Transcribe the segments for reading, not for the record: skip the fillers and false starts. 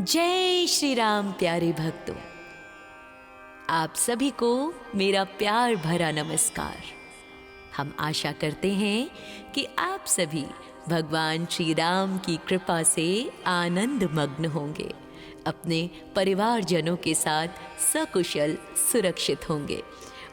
जय श्री राम प्यारे भक्तों, आप सभी को मेरा प्यार भरा नमस्कार। हम आशा करते हैं कि आप सभी भगवान श्री राम की कृपा से आनंद मग्न होंगे, अपने परिवारजनों के साथ सकुशल सुरक्षित होंगे।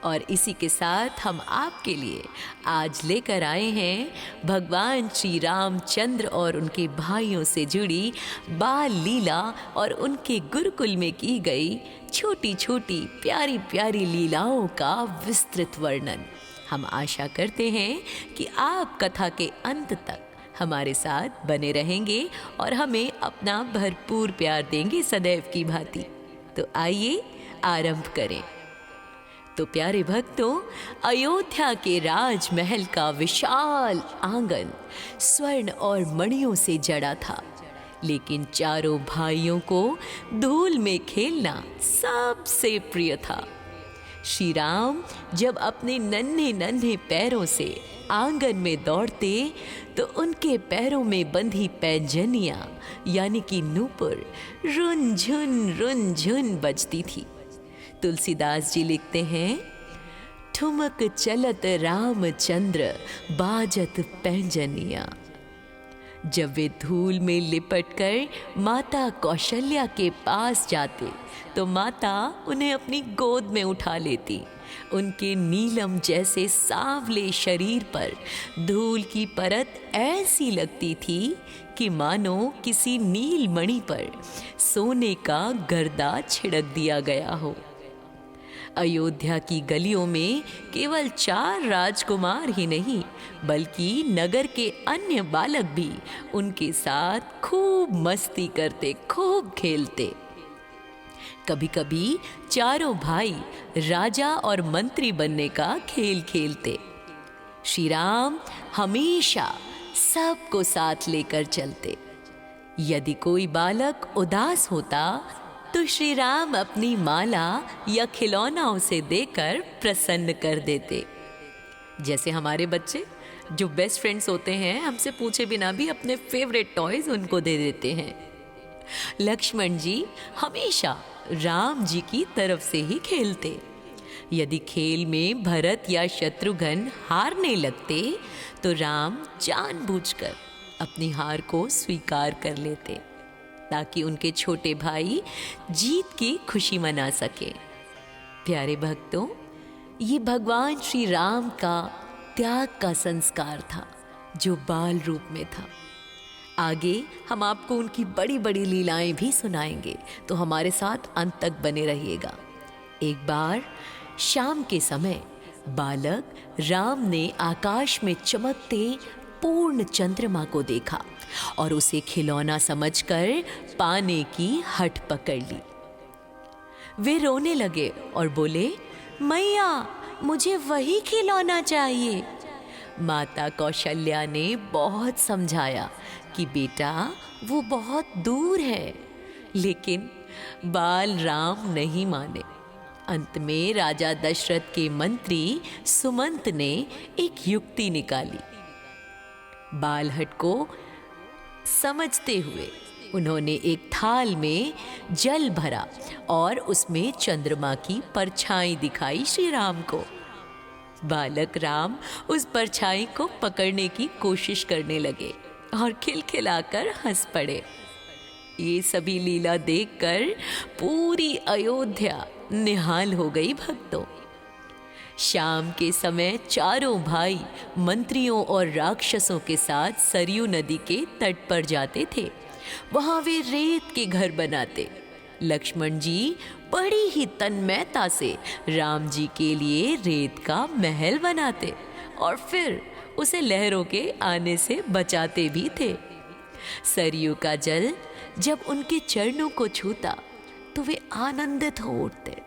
और इसी के साथ हम आपके लिए आज लेकर आए हैं भगवान श्री रामचंद्र और उनके भाइयों से जुड़ी बाल लीला और उनके गुरुकुल में की गई छोटी छोटी प्यारी प्यारी लीलाओं का विस्तृत वर्णन। हम आशा करते हैं कि आप कथा के अंत तक हमारे साथ बने रहेंगे और हमें अपना भरपूर प्यार देंगे सदैव की भांति। तो आइए आरंभ करें। तो प्यारे भक्तों, अयोध्या के राजमहल का विशाल आंगन स्वर्ण और मणियों से जड़ा था, लेकिन चारों भाइयों को धूल में खेलना सबसे प्रिय था। श्री राम जब अपने नन्हे नन्हे पैरों से आंगन में दौड़ते तो उनके पैरों में बंधी पैंजनियां यानी कि नूपुर रुन झुन बजती थी। तुलसीदास जी लिखते हैं, ठुमक चलत रामचंद्र बाजत पैंजनिया। जब वे धूल में लिपटकर माता कौशल्या के पास जाते तो माता उन्हें अपनी गोद में उठा लेती। उनके नीलम जैसे सांवले शरीर पर धूल की परत ऐसी लगती थी कि मानो किसी नील मणि पर सोने का गर्दा छिड़क दिया गया हो। अयोध्या की गलियों में केवल 4 राजकुमार ही नहीं बल्कि नगर के अन्य बालक भी उनके साथ खूब मस्ती करते, खूब खेलते। कभी कभी चारों भाई राजा और मंत्री बनने का खेल खेलते। श्री राम हमेशा सबको साथ लेकर चलते। यदि कोई बालक उदास होता तो श्री राम अपनी माला या खिलौनाओं से देकर प्रसन्न कर देते। जैसे हमारे बच्चे जो बेस्ट फ्रेंड्स होते हैं, हमसे पूछे बिना भी अपने फेवरेट टॉयज उनको दे देते हैं। लक्ष्मण जी हमेशा राम जी की तरफ से ही खेलते। यदि खेल में भरत या शत्रुघ्न हारने लगते तो राम जानबूझकर अपनी हार को स्वीकार कर लेते ताकि उनके छोटे भाई जीत की खुशी मना सके। प्यारे भक्तों, ये भगवान श्री राम का त्याग का संस्कार था जो बाल रूप में था। आगे हम आपको उनकी बड़ी बड़ी लीलाएं भी सुनाएंगे, तो हमारे साथ अंत तक बने रहिएगा। एक बार शाम के समय बालक राम ने आकाश में चमकते पूर्ण चंद्रमा को देखा और उसे खिलौना समझकर पाने की हट पकड़ ली। वे रोने लगे और बोले, मैया मुझे वही खिलौना चाहिए। माता कौशल्या ने बहुत समझाया कि बेटा वो बहुत दूर है, लेकिन बाल राम नहीं माने। अंत में राजा दशरथ के मंत्री सुमंत ने एक युक्ति निकाली। बालहट को समझते हुए उन्होंने एक थाल में जल भरा और उसमें चंद्रमा की परछाई दिखाई श्री राम को। बालक राम उस परछाई को पकड़ने की कोशिश करने लगे और खिलखिलाकर हंस पड़े। ये सभी लीला देखकर पूरी अयोध्या निहाल हो गई भक्तों। शाम के समय चारों भाई मंत्रियों और राक्षसों के साथ सरयू नदी के तट पर जाते थे। वहां वे रेत के घर बनाते। लक्ष्मण जी बड़ी ही तन्मयता से राम जी के लिए रेत का महल बनाते और फिर उसे लहरों के आने से बचाते भी थे। सरयू का जल जब उनके चरणों को छूता तो वे आनंदित हो उठते।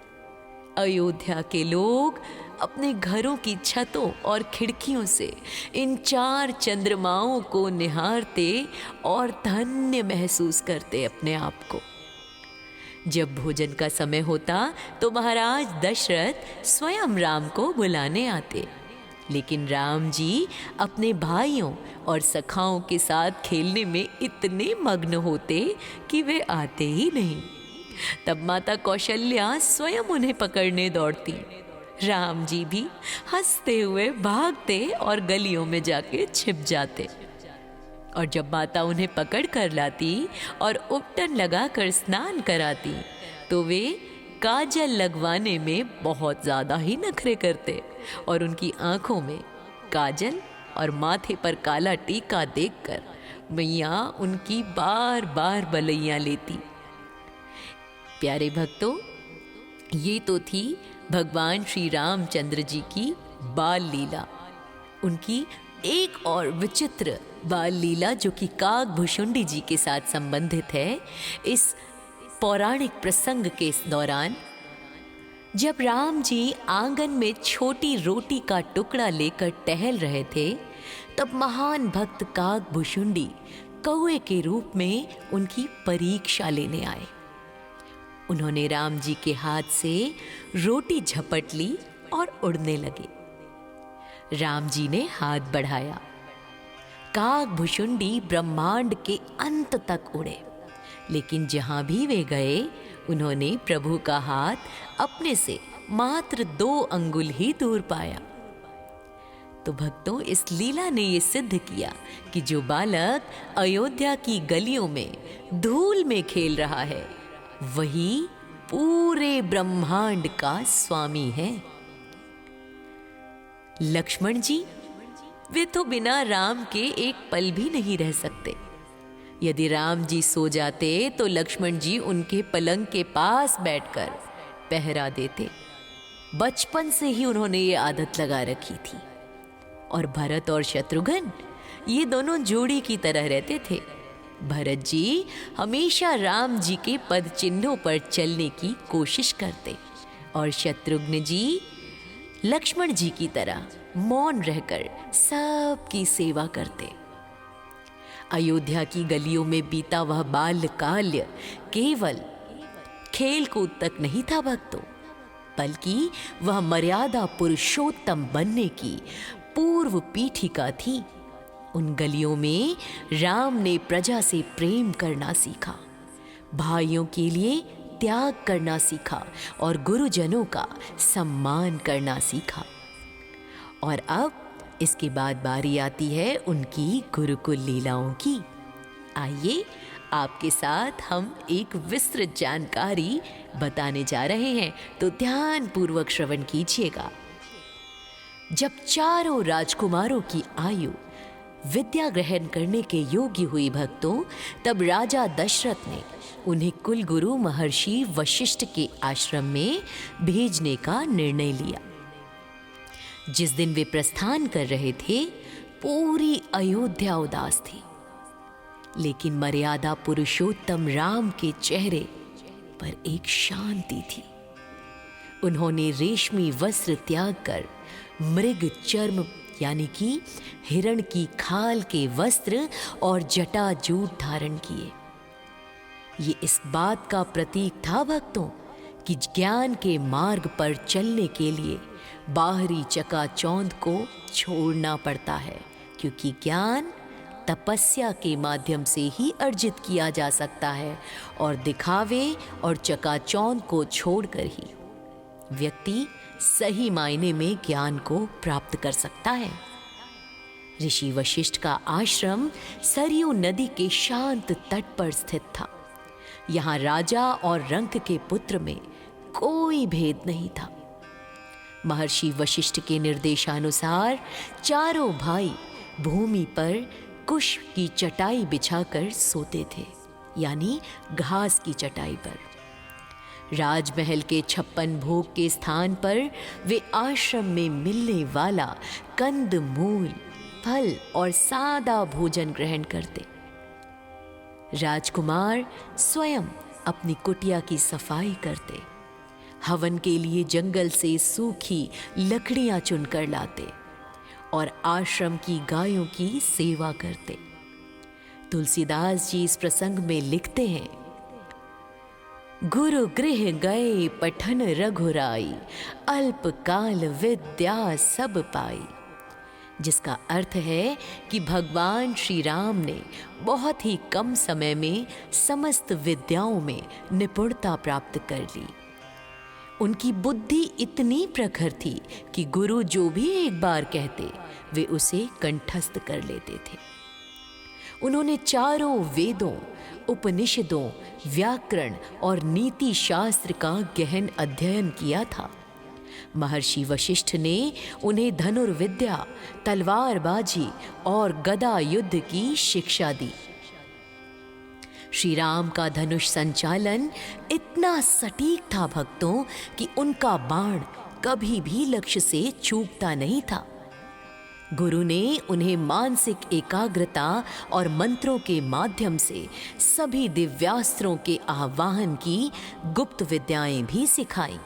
अयोध्या के लोग अपने घरों की छतों और खिड़कियों से इन 4 चंद्रमाओं को निहारते और धन्य महसूस करते अपने आप को। जब भोजन का समय होता तो महाराज दशरथ स्वयं राम को बुलाने आते, लेकिन राम जी अपने भाइयों और सखाओं के साथ खेलने में इतने मग्न होते कि वे आते ही नहीं। तब माता कौशल्या स्वयं उन्हें पकड़ने दौड़ती। राम जी भी हंसते हुए भागते और गलियों में जाके छिप जाते। और जब माता उन्हें पकड़ कर लाती और उपटन लगाकर स्नान कराती तो वे काजल लगवाने में बहुत ज़्यादा ही नखरे करते और उनकी आंखों में काजल और माथे पर काला टीका देखकर मैया उनकी बार बार बलैया लेती। प्यारे भक्तों, ये तो थी भगवान श्री रामचंद्र जी की बाल लीला। उनकी एक और विचित्र बाल लीला जो कि काकभुशुंडी जी के साथ संबंधित है। इस पौराणिक प्रसंग के दौरान जब राम जी आंगन में छोटी रोटी का टुकड़ा लेकर टहल रहे थे, तब महान भक्त काकभुशुंडी कौए के रूप में उनकी परीक्षा लेने आए। उन्होंने राम जी के हाथ से रोटी झपट ली और उड़ने लगे। राम जी ने हाथ बढ़ाया। काकभुशुंडी ब्रह्मांड के अंत तक उड़े, लेकिन जहां भी वे गए उन्होंने प्रभु का हाथ अपने से मात्र 2 अंगुल ही दूर पाया। तो भक्तों, इस लीला ने ये सिद्ध किया कि जो बालक अयोध्या की गलियों में धूल में खेल रहा है वही पूरे ब्रह्मांड का स्वामी है। लक्ष्मण जी, वे तो बिना राम के एक पल भी नहीं रह सकते। यदि राम जी सो जाते तो लक्ष्मण जी उनके पलंग के पास बैठकर पहरा देते। बचपन से ही उन्होंने ये आदत लगा रखी थी। और भरत और शत्रुघ्न, ये दोनों जोड़ी की तरह रहते थे। भरत जी हमेशा राम जी के पद चिन्हों पर चलने की कोशिश करते और शत्रुघ्न जी लक्ष्मण जी की तरह मौन रहकर सबकी सेवा करते। अयोध्या की गलियों में बीता वह बाल्यकाल केवल खेल कूद तक नहीं था भक्तों, बल्कि वह मर्यादा पुरुषोत्तम बनने की पूर्व पीठिका थी। उन गलियों में राम ने प्रजा से प्रेम करना सीखा, भाइयों के लिए त्याग करना सीखा और गुरुजनों का सम्मान करना सीखा। और अब इसके बाद बारी आती है उनकी गुरुकुल लीलाओं की। आइए आपके साथ हम एक विस्तृत जानकारी बताने जा रहे हैं, तो ध्यान पूर्वक श्रवण कीजिएगा। जब चारों राजकुमारों की आयु विद्या ग्रहण करने के योग्य हुई भक्तों, तब राजा दशरथ ने उन्हें कुलगुरु महर्षि वशिष्ठ के आश्रम में भेजने का निर्णय लिया। जिस दिन वे प्रस्थान कर रहे थे, पूरी अयोध्या उदास थी, लेकिन मर्यादा पुरुषोत्तम राम के चेहरे पर एक शांति थी। उन्होंने रेशमी वस्त्र त्याग कर मृग चर्म यानी कि हिरण की खाल के वस्त्र और जटाजूट धारण किए। ये इस बात का प्रतीक था भक्तों कि ज्ञान के मार्ग पर चलने के लिए बाहरी चकाचौंध को छोड़ना पड़ता है, क्योंकि ज्ञान तपस्या के माध्यम से ही अर्जित किया जा सकता है और दिखावे और चकाचौंध को छोड़कर ही व्यक्ति सही मायने में ज्ञान को प्राप्त कर सकता है। ऋषि वशिष्ठ का आश्रम सरयू नदी के शांत तट पर स्थित था। यहाँ राजा और रंक के पुत्र में कोई भेद नहीं था। महर्षि वशिष्ठ के निर्देशानुसार चारों भाई भूमि पर कुश की चटाई बिछाकर सोते थे, यानी घास की चटाई पर। राजमहल के 56 भोग के स्थान पर वे आश्रम में मिलने वाला कंद मूल फल और सादा भोजन ग्रहण करते। राजकुमार स्वयं अपनी कुटिया की सफाई करते, हवन के लिए जंगल से सूखी लकड़ियां चुनकर लाते और आश्रम की गायों की सेवा करते। तुलसीदास जी इस प्रसंग में लिखते हैं, गुरु गृह गए पठन रघुराई, अल्प काल विद्या सब पाई। जिसका अर्थ है कि भगवान श्री राम ने बहुत ही कम समय में समस्त विद्याओं में निपुणता प्राप्त कर ली। उनकी बुद्धि इतनी प्रखर थी कि गुरु जो भी एक बार कहते वे उसे कंठस्थ कर लेते थे। उन्होंने चारों वेदों, उपनिषदों, व्याकरण और नीति शास्त्र का गहन अध्ययन किया था। महर्षि वशिष्ठ ने उन्हें धनुर्विद्या, तलवारबाजी और गदा युद्ध की शिक्षा दी। श्री राम का धनुष संचालन इतना सटीक था भक्तों कि उनका बाण कभी भी लक्ष्य से चूकता नहीं था। गुरु ने उन्हें मानसिक एकाग्रता और मंत्रों के माध्यम से सभी दिव्यास्त्रों के आवाहन की गुप्त विद्याएं भी सिखाई।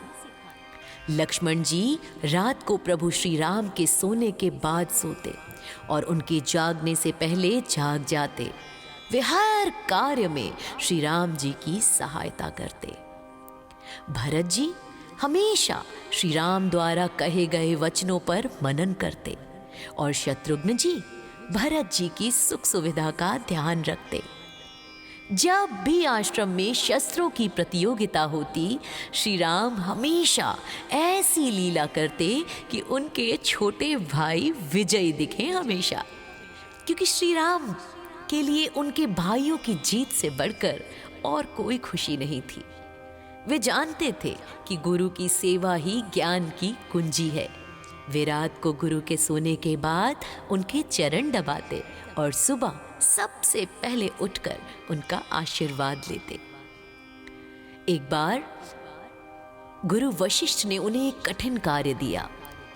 लक्ष्मण जी रात को प्रभु श्री राम के सोने के बाद सोते और उनके जागने से पहले जाग जाते। वे हर कार्य में श्री राम जी की सहायता करते। भरत जी हमेशा श्री राम द्वारा कहे गए वचनों पर मनन करते और शत्रुघ्न जी भरत जी की सुख सुविधा का ध्यान रखते। जब भी आश्रम में शस्त्रों की प्रतियोगिता होती, श्री राम हमेशा ऐसी लीला करते कि उनके छोटे भाई विजयी दिखे हमेशा, क्योंकि श्री राम के लिए उनके भाइयों की जीत से बढ़कर और कोई खुशी नहीं थी। वे जानते थे कि गुरु की सेवा ही ज्ञान की कुंजी है। वे रात को गुरु के सोने के बाद उनके चरण दबाते और सुबह सबसे पहले उठकर उनका आशीर्वाद लेते। एक बार गुरु वशिष्ठ ने उन्हें एक कठिन कार्य दिया,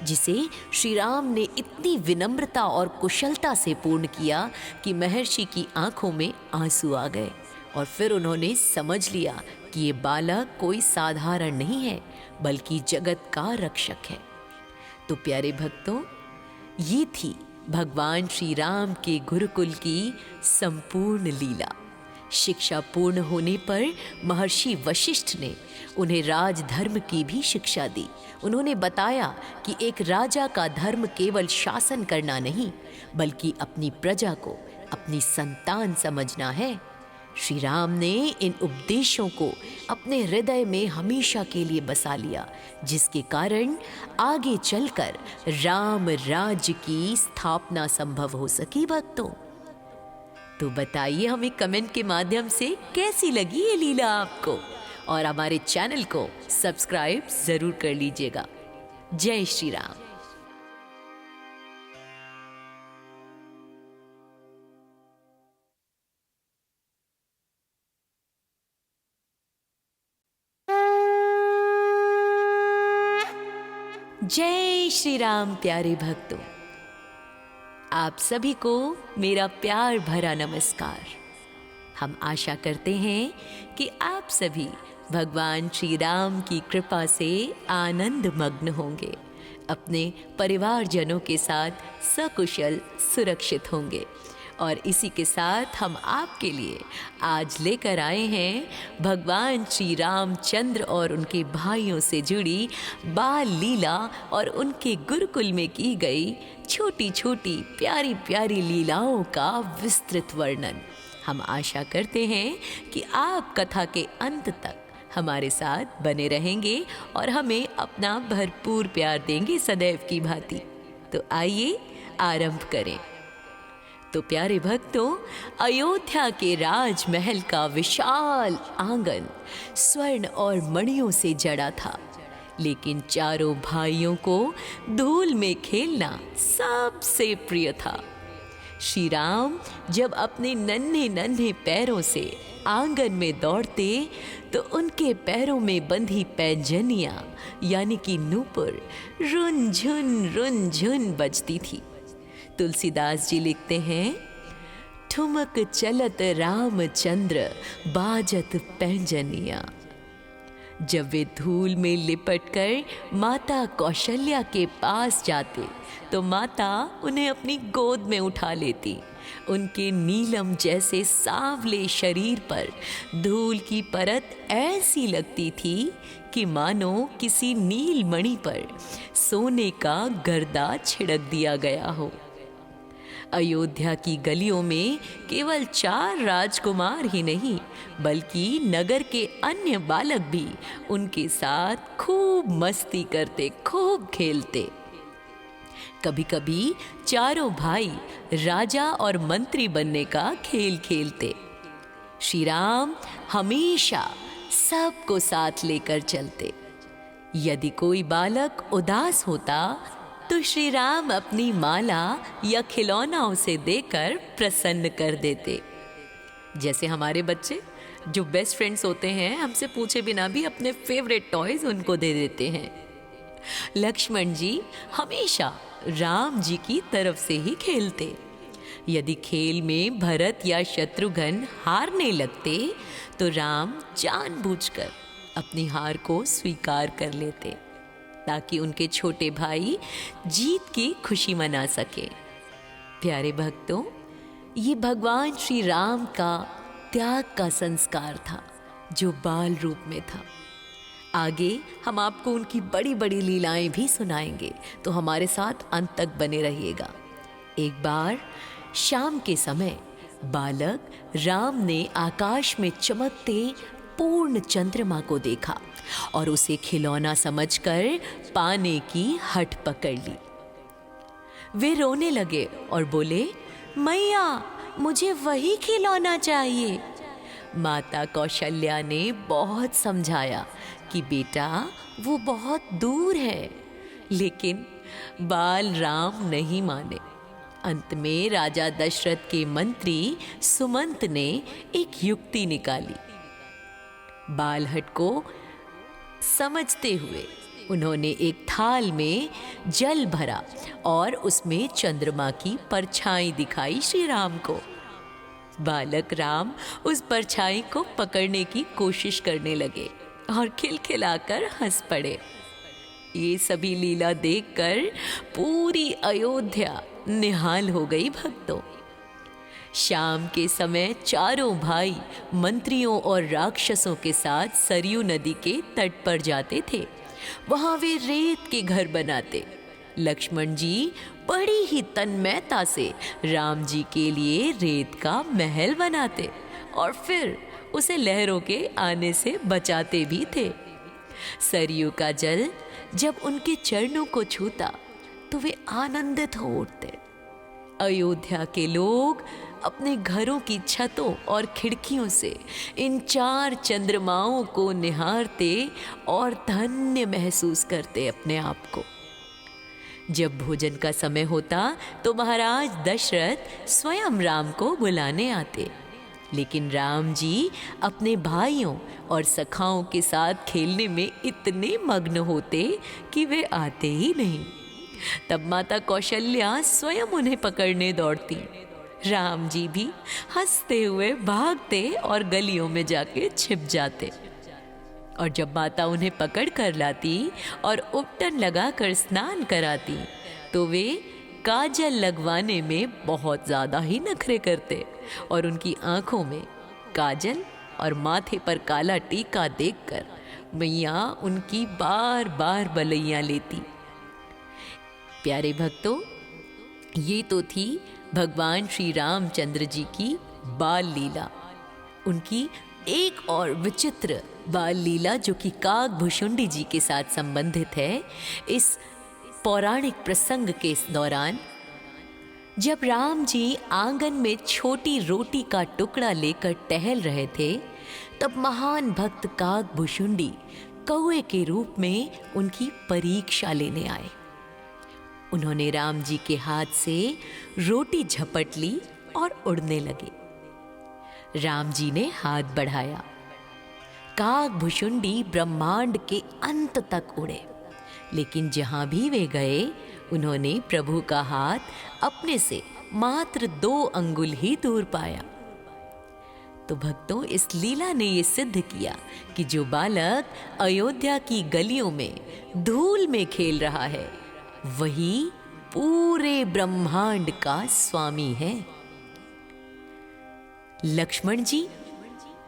जिसे श्री राम ने इतनी विनम्रता और कुशलता से पूर्ण किया कि महर्षि की आंखों में आंसू आ गए और फिर उन्होंने समझ लिया कि ये बालक कोई साधारण नहीं है, बल्कि जगत का रक्षक है। तो प्यारे भक्तों, ये थी भगवान श्री राम के गुरुकुल की संपूर्ण लीला। शिक्षा पूर्ण होने पर महर्षि वशिष्ठ ने उन्हें राजधर्म की भी शिक्षा दी। उन्होंने बताया कि एक राजा का धर्म केवल शासन करना नहीं, बल्कि अपनी प्रजा को अपनी संतान समझना है। श्री राम ने इन उपदेशों को अपने हृदय में हमेशा के लिए बसा लिया, जिसके कारण आगे चलकर राम राज्य की स्थापना संभव हो सकी। भक्तों, तो बताइए हमें कमेंट के माध्यम से कैसी लगी ये लीला आपको, और हमारे चैनल को सब्सक्राइब जरूर कर लीजिएगा। जय श्री राम। जय श्री राम। प्यारे भक्तों, आप सभी को मेरा प्यार भरा नमस्कार। हम आशा करते हैं कि आप सभी भगवान श्री राम की कृपा से आनंद मग्न होंगे, अपने परिवारजनों के साथ सकुशल सुरक्षित होंगे। और इसी के साथ हम आपके लिए आज लेकर आए हैं भगवान श्री रामचंद्र और उनके भाइयों से जुड़ी बाल लीला और उनके गुरुकुल में की गई छोटी छोटी प्यारी प्यारी लीलाओं का विस्तृत वर्णन। हम आशा करते हैं कि आप कथा के अंत तक हमारे साथ बने रहेंगे और हमें अपना भरपूर प्यार देंगे सदैव की भांति। तो आइए आरंभ करें। तो प्यारे भक्तों, अयोध्या के राजमहल का विशाल आंगन स्वर्ण और मणियों से जड़ा था, लेकिन चारों भाइयों को धूल में खेलना सबसे प्रिय था। श्री राम जब अपने नन्हे नन्हे पैरों से आंगन में दौड़ते तो उनके पैरों में बंधी पैंजनियां यानी कि नूपुर रुन झुन बजती थी। तुलसीदास जी लिखते हैं, ठुमक चलत रामचंद्र बाजत पैंजनिया। जब वे धूल में लिपटकर माता कौशल्या के पास जाते तो माता उन्हें अपनी गोद में उठा लेती। उनके नीलम जैसे सांवले शरीर पर धूल की परत ऐसी लगती थी कि मानो किसी नील मणि पर सोने का गर्दा छिड़क दिया गया हो। अयोध्या की गलियों में केवल 4 राजकुमार ही नहीं बल्कि नगर के अन्य बालक भी उनके साथ खूब मस्ती करते, खूब खेलते। कभी कभी चारों भाई राजा और मंत्री बनने का खेल खेलते। श्री राम हमेशा सबको साथ लेकर चलते। यदि कोई बालक उदास होता तो श्री राम अपनी माला या खिलौना उसे देकर प्रसन्न कर देते। जैसे हमारे बच्चे जो बेस्ट फ्रेंड्स होते हैं, हमसे पूछे बिना भी अपने फेवरेट टॉयज उनको दे देते हैं। लक्ष्मण जी हमेशा राम जी की तरफ से ही खेलते। यदि खेल में भरत या शत्रुघ्न हारने लगते तो राम जानबूझकर अपनी हार को स्वीकार कर लेते ताकि उनके छोटे भाई जीत की खुशी मना सके। प्यारे भक्तों, ये भगवान श्री राम का त्याग का संस्कार था जो बाल रूप में था। आगे हम आपको उनकी बड़ी बड़ी लीलाएं भी सुनाएंगे, तो हमारे साथ अंत तक बने रहिएगा। एक बार शाम के समय बालक राम ने आकाश में चमकते पूर्ण चंद्रमा को देखा और उसे खिलौना समझकर पाने की हट पकड़ ली। वे रोने लगे और बोले, मैया मुझे वही खिलौना चाहिए। माता कौशल्या ने बहुत समझाया कि बेटा वो बहुत दूर है, लेकिन बाल राम नहीं माने। अंत में राजा दशरथ के मंत्री सुमंत ने एक युक्ति निकाली। बालहट को समझते हुए उन्होंने एक थाल में जल भरा और उसमें चंद्रमा की परछाई दिखाई श्री राम को। बालक राम उस परछाई को पकड़ने की कोशिश करने लगे और खिलखिलाकर हंस पड़े। ये सभी लीला देखकर पूरी अयोध्या निहाल हो गई भक्तों। शाम के समय चारों भाई मंत्रियों और राक्षसों के साथ सरयू नदी के तट पर जाते थे। वहां वे रेत के घर बनाते। लक्ष्मण जी बड़ी ही तन्मयता से राम जी के लिए रेत का महल बनाते और फिर उसे लहरों के आने से बचाते भी थे। सरयू का जल जब उनके चरणों को छूता तो वे आनंदित हो उठते। अयोध्या के लोग अपने घरों की छतों और खिड़कियों से इन 4 चंद्रमाओं को निहारते और धन्य महसूस करते अपने आप को। जब भोजन का समय होता तो महाराज दशरथ स्वयं राम को बुलाने आते, लेकिन राम जी अपने भाइयों और सखाओं के साथ खेलने में इतने मग्न होते कि वे आते ही नहीं। तब माता कौशल्या स्वयं उन्हें पकड़ने दौड़ती। राम जी भी हंसते हुए भागते और गलियों में जाके छिप जाते। और जब माता उन्हें पकड़ कर लाती और उपटन लगाकर स्नान कराती तो वे काजल लगवाने में बहुत ज़्यादा ही नखरे करते और उनकी आंखों में काजल और माथे पर काला टीका देखकर मैया उनकी बार बार बलैया लेती। प्यारे भक्तों, ये तो थी भगवान श्री रामचंद्र जी की बाल लीला। उनकी एक और विचित्र बाल लीला जो कि काकभुशुंडी जी के साथ संबंधित है। इस पौराणिक प्रसंग के दौरान जब राम जी आंगन में छोटी रोटी का टुकड़ा लेकर टहल रहे थे, तब महान भक्त काकभुशुंडी कौए के रूप में उनकी परीक्षा लेने आए। उन्होंने राम जी के हाथ से रोटी झपट ली और उड़ने लगे। राम जी ने हाथ बढ़ाया। काकभुशुंडी ब्रह्मांड के अंत तक उड़े, लेकिन जहां भी वे गए उन्होंने प्रभु का हाथ अपने से मात्र 2 अंगुल ही दूर पाया। तो भक्तों, इस लीला ने ये सिद्ध किया कि जो बालक अयोध्या की गलियों में धूल में खेल रहा है वही पूरे ब्रह्मांड का स्वामी है। लक्ष्मण जी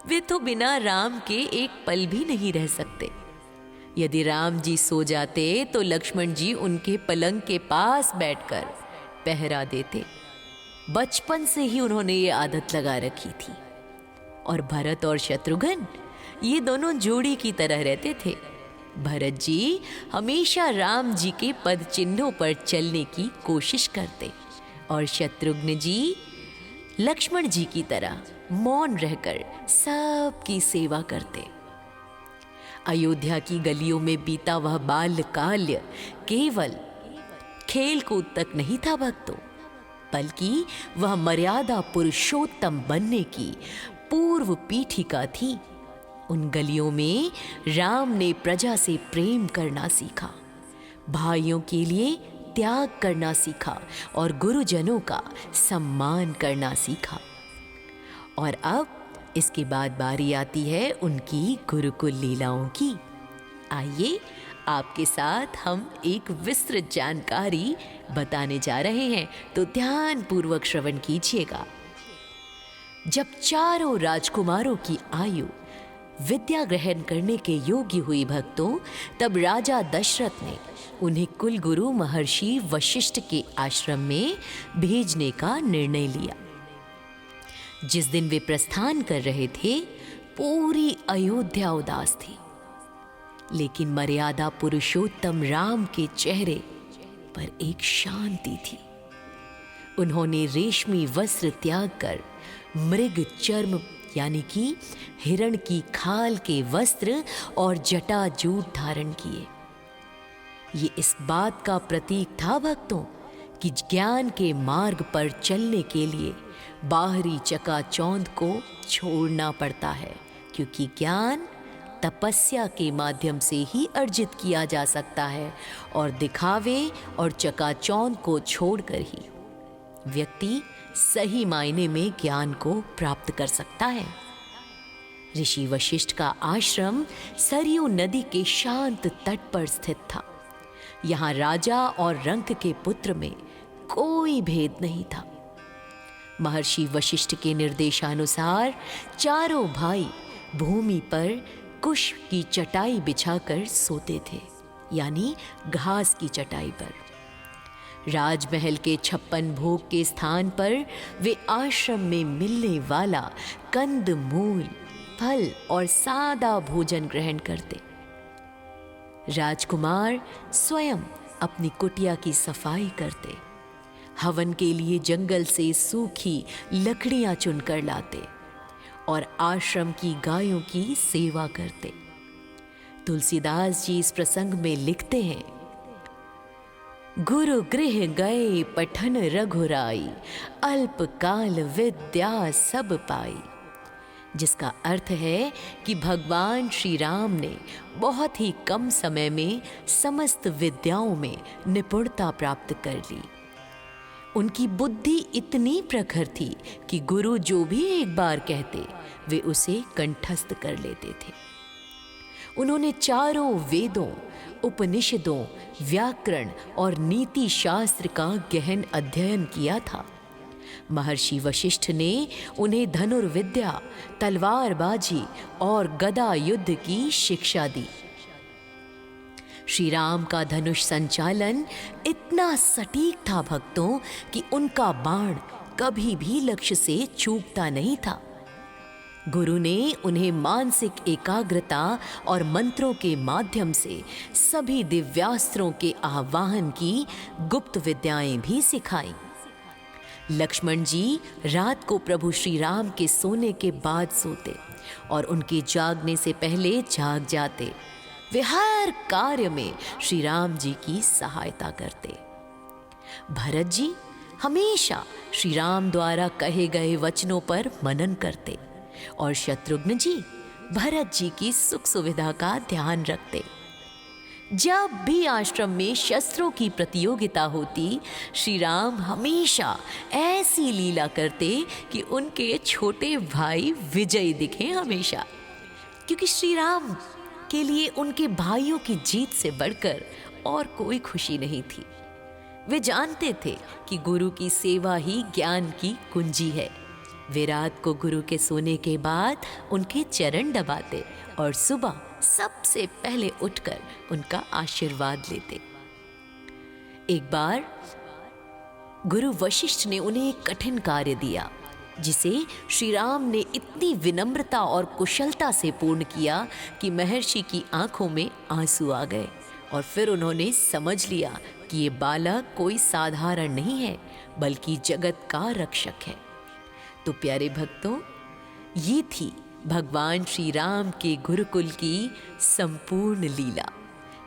वे तो बिना राम के एक पल भी नहीं रह सकते। यदि राम जी सो जाते तो लक्ष्मण जी उनके पलंग के पास बैठकर पहरा देते। बचपन से ही उन्होंने ये आदत लगा रखी थी। और भरत और शत्रुघ्न ये दोनों जोड़ी की तरह रहते थे। भरत जी हमेशा राम जी के पद चिन्हों पर चलने की कोशिश करते और शत्रुघ्न जी लक्ष्मण जी की तरह मौन रहकर सबकी सेवा करते। अयोध्या की गलियों में बीता वह बाल्यकाल केवल खेल कूद तक नहीं था भक्तों, बल्कि वह मर्यादा पुरुषोत्तम बनने की पूर्व पीठिका थी। उन गलियों में राम ने प्रजा से प्रेम करना सीखा, भाइयों के लिए त्याग करना सीखा और गुरुजनों का सम्मान करना सीखा। और अब इसके बाद बारी आती है उनकी गुरुकुल लीलाओं की। आइए आपके साथ हम एक विस्तृत जानकारी बताने जा रहे हैं, तो ध्यान पूर्वक श्रवण कीजिएगा। जब चारों राजकुमारों की आयु विद्या ग्रहण करने के योग्य हुई भक्तों, तब राजा दशरथ ने उन्हें कुल गुरु महर्षि वशिष्ठ के आश्रम में भेजने का निर्णय लिया। जिस दिन वे प्रस्थान कर रहे थे, पूरी अयोध्या उदास थी, लेकिन मर्यादा पुरुषोत्तम राम के चेहरे पर एक शांति थी। उन्होंने रेशमी वस्त्र त्याग कर मृग चर्म यानी कि हिरण की खाल के वस्त्र और जटाजूट धारण किए। ये इस बात का प्रतीक था भक्तों कि ज्ञान के मार्ग पर चलने के लिए बाहरी चकाचौंध को छोड़ना पड़ता है, क्योंकि ज्ञान तपस्या के माध्यम से ही अर्जित किया जा सकता है और दिखावे और चकाचौंध को छोड़कर ही व्यक्ति सही मायने में ज्ञान को प्राप्त कर सकता है। ऋषि वशिष्ठ का आश्रम सरयू नदी के शांत तट पर स्थित था। यहाँ राजा और रंक के पुत्र में कोई भेद नहीं था। महर्षि वशिष्ठ के निर्देशानुसार चारों भाई भूमि पर कुश की चटाई बिछाकर सोते थे, यानी घास की चटाई पर। राजमहल के 56 भोग के स्थान पर वे आश्रम में मिलने वाला कंद मूल फल और सादा भोजन ग्रहण करते। राजकुमार स्वयं अपनी कुटिया की सफाई करते, हवन के लिए जंगल से सूखी लकड़ियां चुनकर लाते और आश्रम की गायों की सेवा करते। तुलसीदास जी इस प्रसंग में लिखते हैं, गुरु गृह गए पठन रघुराई, अल्पकाल विद्या सब पाई। जिसका अर्थ है कि भगवान श्री राम ने बहुत ही कम समय में समस्त विद्याओं में निपुणता प्राप्त कर ली। उनकी बुद्धि इतनी प्रखर थी कि गुरु जो भी एक बार कहते वे उसे कंठस्थ कर लेते थे। उन्होंने चारों वेदों, उपनिषदों, व्याकरण और नीति शास्त्र का गहन अध्ययन किया था। महर्षि वशिष्ठ ने उन्हें धनुर्विद्या, तलवारबाजी और गदा युद्ध की शिक्षा दी। श्री राम का धनुष संचालन इतना सटीक था भक्तों कि उनका बाण कभी भी लक्ष्य से चूकता नहीं था। गुरु ने उन्हें मानसिक एकाग्रता और मंत्रों के माध्यम से सभी दिव्यास्त्रों के आवाहन की गुप्त विद्याएं भी सिखाई। लक्ष्मण जी रात को प्रभु श्री राम के सोने के बाद सोते और उनके जागने से पहले जाग जाते। वे हर कार्य में श्री राम जी की सहायता करते। भरत जी हमेशा श्री राम द्वारा कहे गए वचनों पर मनन करते और शत्रुघ्न जी भरत जी की सुख सुविधा का ध्यान रखते। जब भी आश्रम में शस्त्रों की प्रतियोगिता होती, श्री राम हमेशा ऐसी लीला करते कि उनके छोटे भाई विजयी दिखे हमेशा, क्योंकि श्री राम के लिए उनके भाइयों की जीत से बढ़कर और कोई खुशी नहीं थी। वे जानते थे कि गुरु की सेवा ही ज्ञान की कुंजी है। वे रात को गुरु के सोने के बाद उनके चरण दबाते और सुबह सबसे पहले उठकर उनका आशीर्वाद लेते। एक बार गुरु वशिष्ठ ने उन्हें एक कठिन कार्य दिया, जिसे श्री राम ने इतनी विनम्रता और कुशलता से पूर्ण किया कि महर्षि की आंखों में आंसू आ गए। और फिर उन्होंने समझ लिया कि ये बालक कोई साधारण नहीं है, बल्कि जगत का रक्षक है। तो प्यारे भक्तों, ये थी भगवान श्री राम के गुरुकुल की संपूर्ण लीला।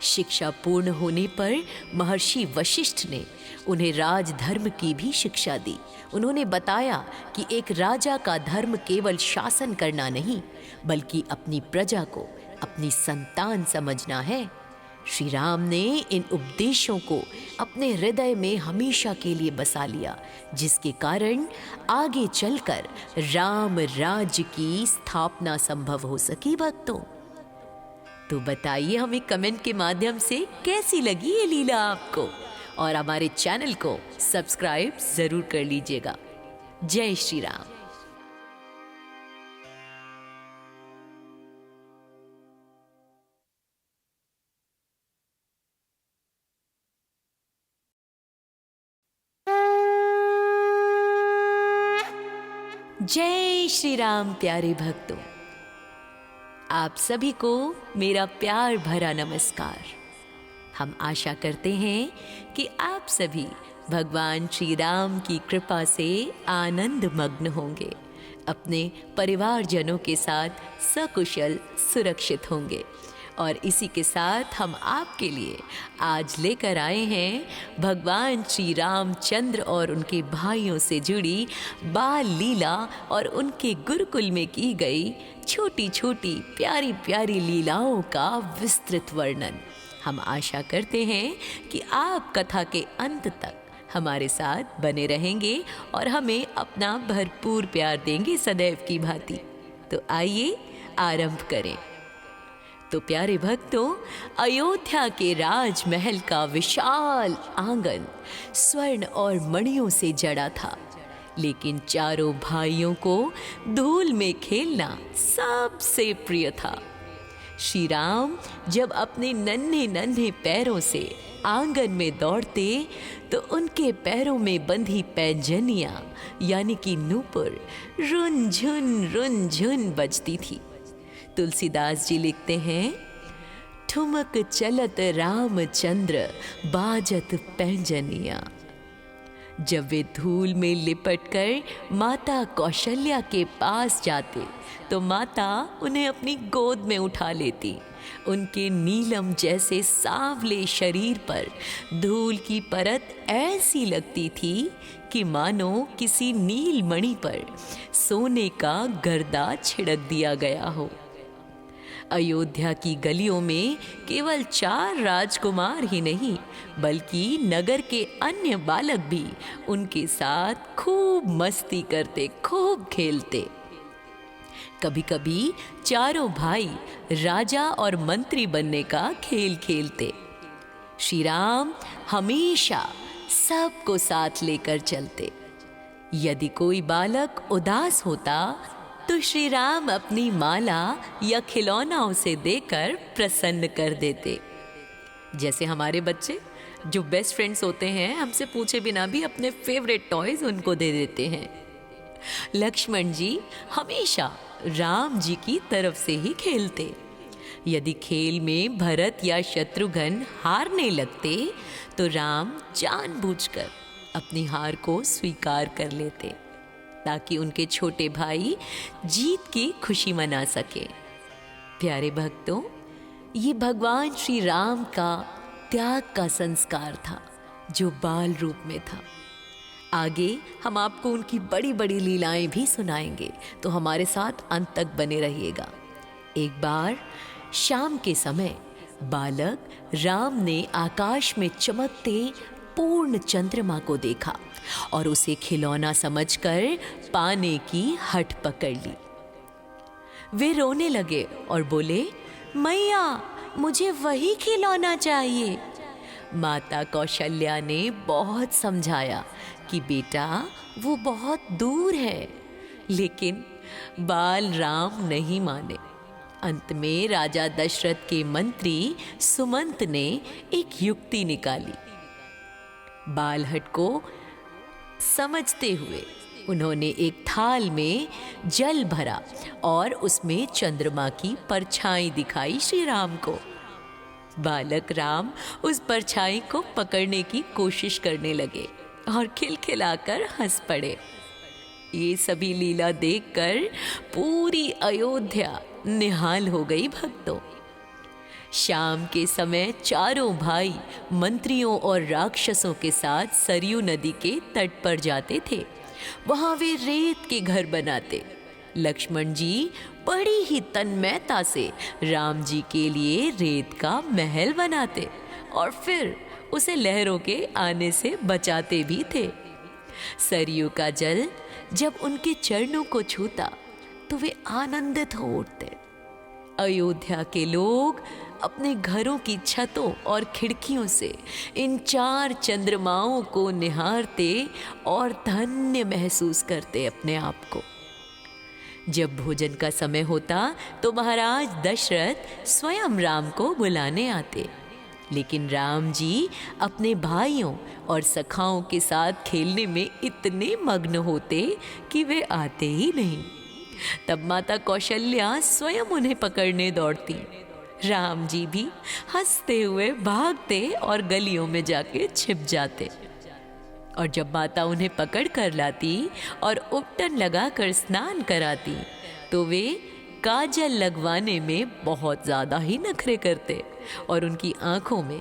शिक्षा पूर्ण होने पर महर्षि वशिष्ठ ने उन्हें राजधर्म की भी शिक्षा दी। उन्होंने बताया कि एक राजा का धर्म केवल शासन करना नहीं, बल्कि अपनी प्रजा को अपनी संतान समझना है। श्री राम ने इन उपदेशों को अपने हृदय में हमेशा के लिए बसा लिया, जिसके कारण आगे चलकर राम राज्य की स्थापना संभव हो सकी। भक्तों, तो बताइए हमें कमेंट के माध्यम से कैसी लगी ये लीला आपको, और हमारे चैनल को सब्सक्राइब जरूर कर लीजिएगा। जय श्री राम। जय श्री राम। प्यारे भक्तों, आप सभी को मेरा प्यार भरा नमस्कार। हम आशा करते हैं कि आप सभी भगवान श्री राम की कृपा से आनंद मग्न होंगे, अपने परिवारजनों के साथ सकुशल सुरक्षित होंगे। और इसी के साथ हम आपके लिए आज लेकर आए हैं भगवान श्री रामचंद्र और उनके भाइयों से जुड़ी बाल लीला और उनके गुरुकुल में की गई छोटी छोटी प्यारी प्यारी लीलाओं का विस्तृत वर्णन। हम आशा करते हैं कि आप कथा के अंत तक हमारे साथ बने रहेंगे और हमें अपना भरपूर प्यार देंगे सदैव की भांति। तो आइए आरंभ करें। तो प्यारे भक्तों, अयोध्या के राजमहल का विशाल आंगन स्वर्ण और मणियों से जड़ा था, लेकिन चारों भाइयों को धूल में खेलना सबसे प्रिय था। श्री राम जब अपने नन्हे नन्हे पैरों से आंगन में दौड़ते तो उनके पैरों में बंधी पैंजनियां यानी कि नूपुर रुन झुन बजती थी। तुलसीदास जी लिखते हैं, ठुमक चलत रामचंद्र बाजत पैंजनिया। जब वे धूल में लिपटकर माता कौशल्या के पास जाते तो माता उन्हें अपनी गोद में उठा लेती। उनके नीलम जैसे सांवले शरीर पर धूल की परत ऐसी लगती थी कि मानो किसी नीलमणि पर सोने का गर्दा छिड़क दिया गया हो। अयोध्या की गलियों में केवल 4 राजकुमार ही नहीं, बल्कि नगर के अन्य बालक भी उनके साथ खूब मस्ती करते, खूब खेलते। कभी कभी चारों भाई राजा और मंत्री बनने का खेल खेलते। श्री राम हमेशा सबको साथ लेकर चलते। यदि कोई बालक उदास होता तो श्री राम अपनी माला या खिलौना उसे देकर प्रसन्न कर देते। जैसे हमारे बच्चे जो बेस्ट फ्रेंड्स होते हैं, हमसे पूछे बिना भी अपने फेवरेट टॉयज उनको दे देते हैं। लक्ष्मण जी हमेशा राम जी की तरफ से ही खेलते। यदि खेल में भरत या शत्रुघ्न हारने लगते तो राम जानबूझकर अपनी हार को स्वीकार कर लेते, ताकि उनके छोटे भाई जीत की खुशी मना सके। प्यारे भक्तों, ये भगवान श्री राम का त्याग का संस्कार था जो बाल रूप में था। आगे हम आपको उनकी बड़ी बड़ी लीलाएं भी सुनाएंगे, तो हमारे साथ अंत तक बने रहिएगा। एक बार शाम के समय बालक राम ने आकाश में चमकते पूर्ण चंद्रमा को देखा और उसे खिलौना समझकर पाने की हट पकड़ ली। वे रोने लगे और बोले, मैया मुझे वही खिलौना चाहिए। माता कौशल्या ने बहुत समझाया कि बेटा वो बहुत दूर है, लेकिन बाल राम नहीं माने। अंत में राजा दशरथ के मंत्री सुमंत ने एक युक्ति निकाली। बालहट को समझते हुए उन्होंने एक थाल में जल भरा और उसमें चंद्रमा की परछाई दिखाई श्री राम को। बालक राम उस परछाई को पकड़ने की कोशिश करने लगे और खिलखिलाकर हंस पड़े। ये सभी लीला देखकर पूरी अयोध्या निहाल हो गई भक्तों। शाम के समय चारों भाई मंत्रियों और राक्षसों के साथ सरयू नदी के तट पर जाते थे। वहां वे रेत के घर बनाते। लक्ष्मण जी बड़ी ही तन्मयता से राम जी के लिए रेत का महल बनाते और फिर उसे लहरों के आने से बचाते भी थे। सरयू का जल जब उनके चरणों को छूता तो वे आनंदित हो उठते। अयोध्या के लोग अपने घरों की छतों और खिड़कियों से इन 4 चंद्रमाओं को निहारते और धन्य महसूस करते अपने आप को। जब भोजन का समय होता तो महाराज दशरथ स्वयं राम को बुलाने आते, लेकिन राम जी अपने भाइयों और सखाओं के साथ खेलने में इतने मग्न होते कि वे आते ही नहीं। तब माता कौशल्या स्वयं उन्हें पकड़ने दौड़ती। राम जी भी हंसते हुए भागते और गलियों में जाके छिप जाते। और जब माता उन्हें पकड़ कर लाती और उपटन लगाकर स्नान कराती तो वे काजल लगवाने में बहुत ज़्यादा ही नखरे करते और उनकी आंखों में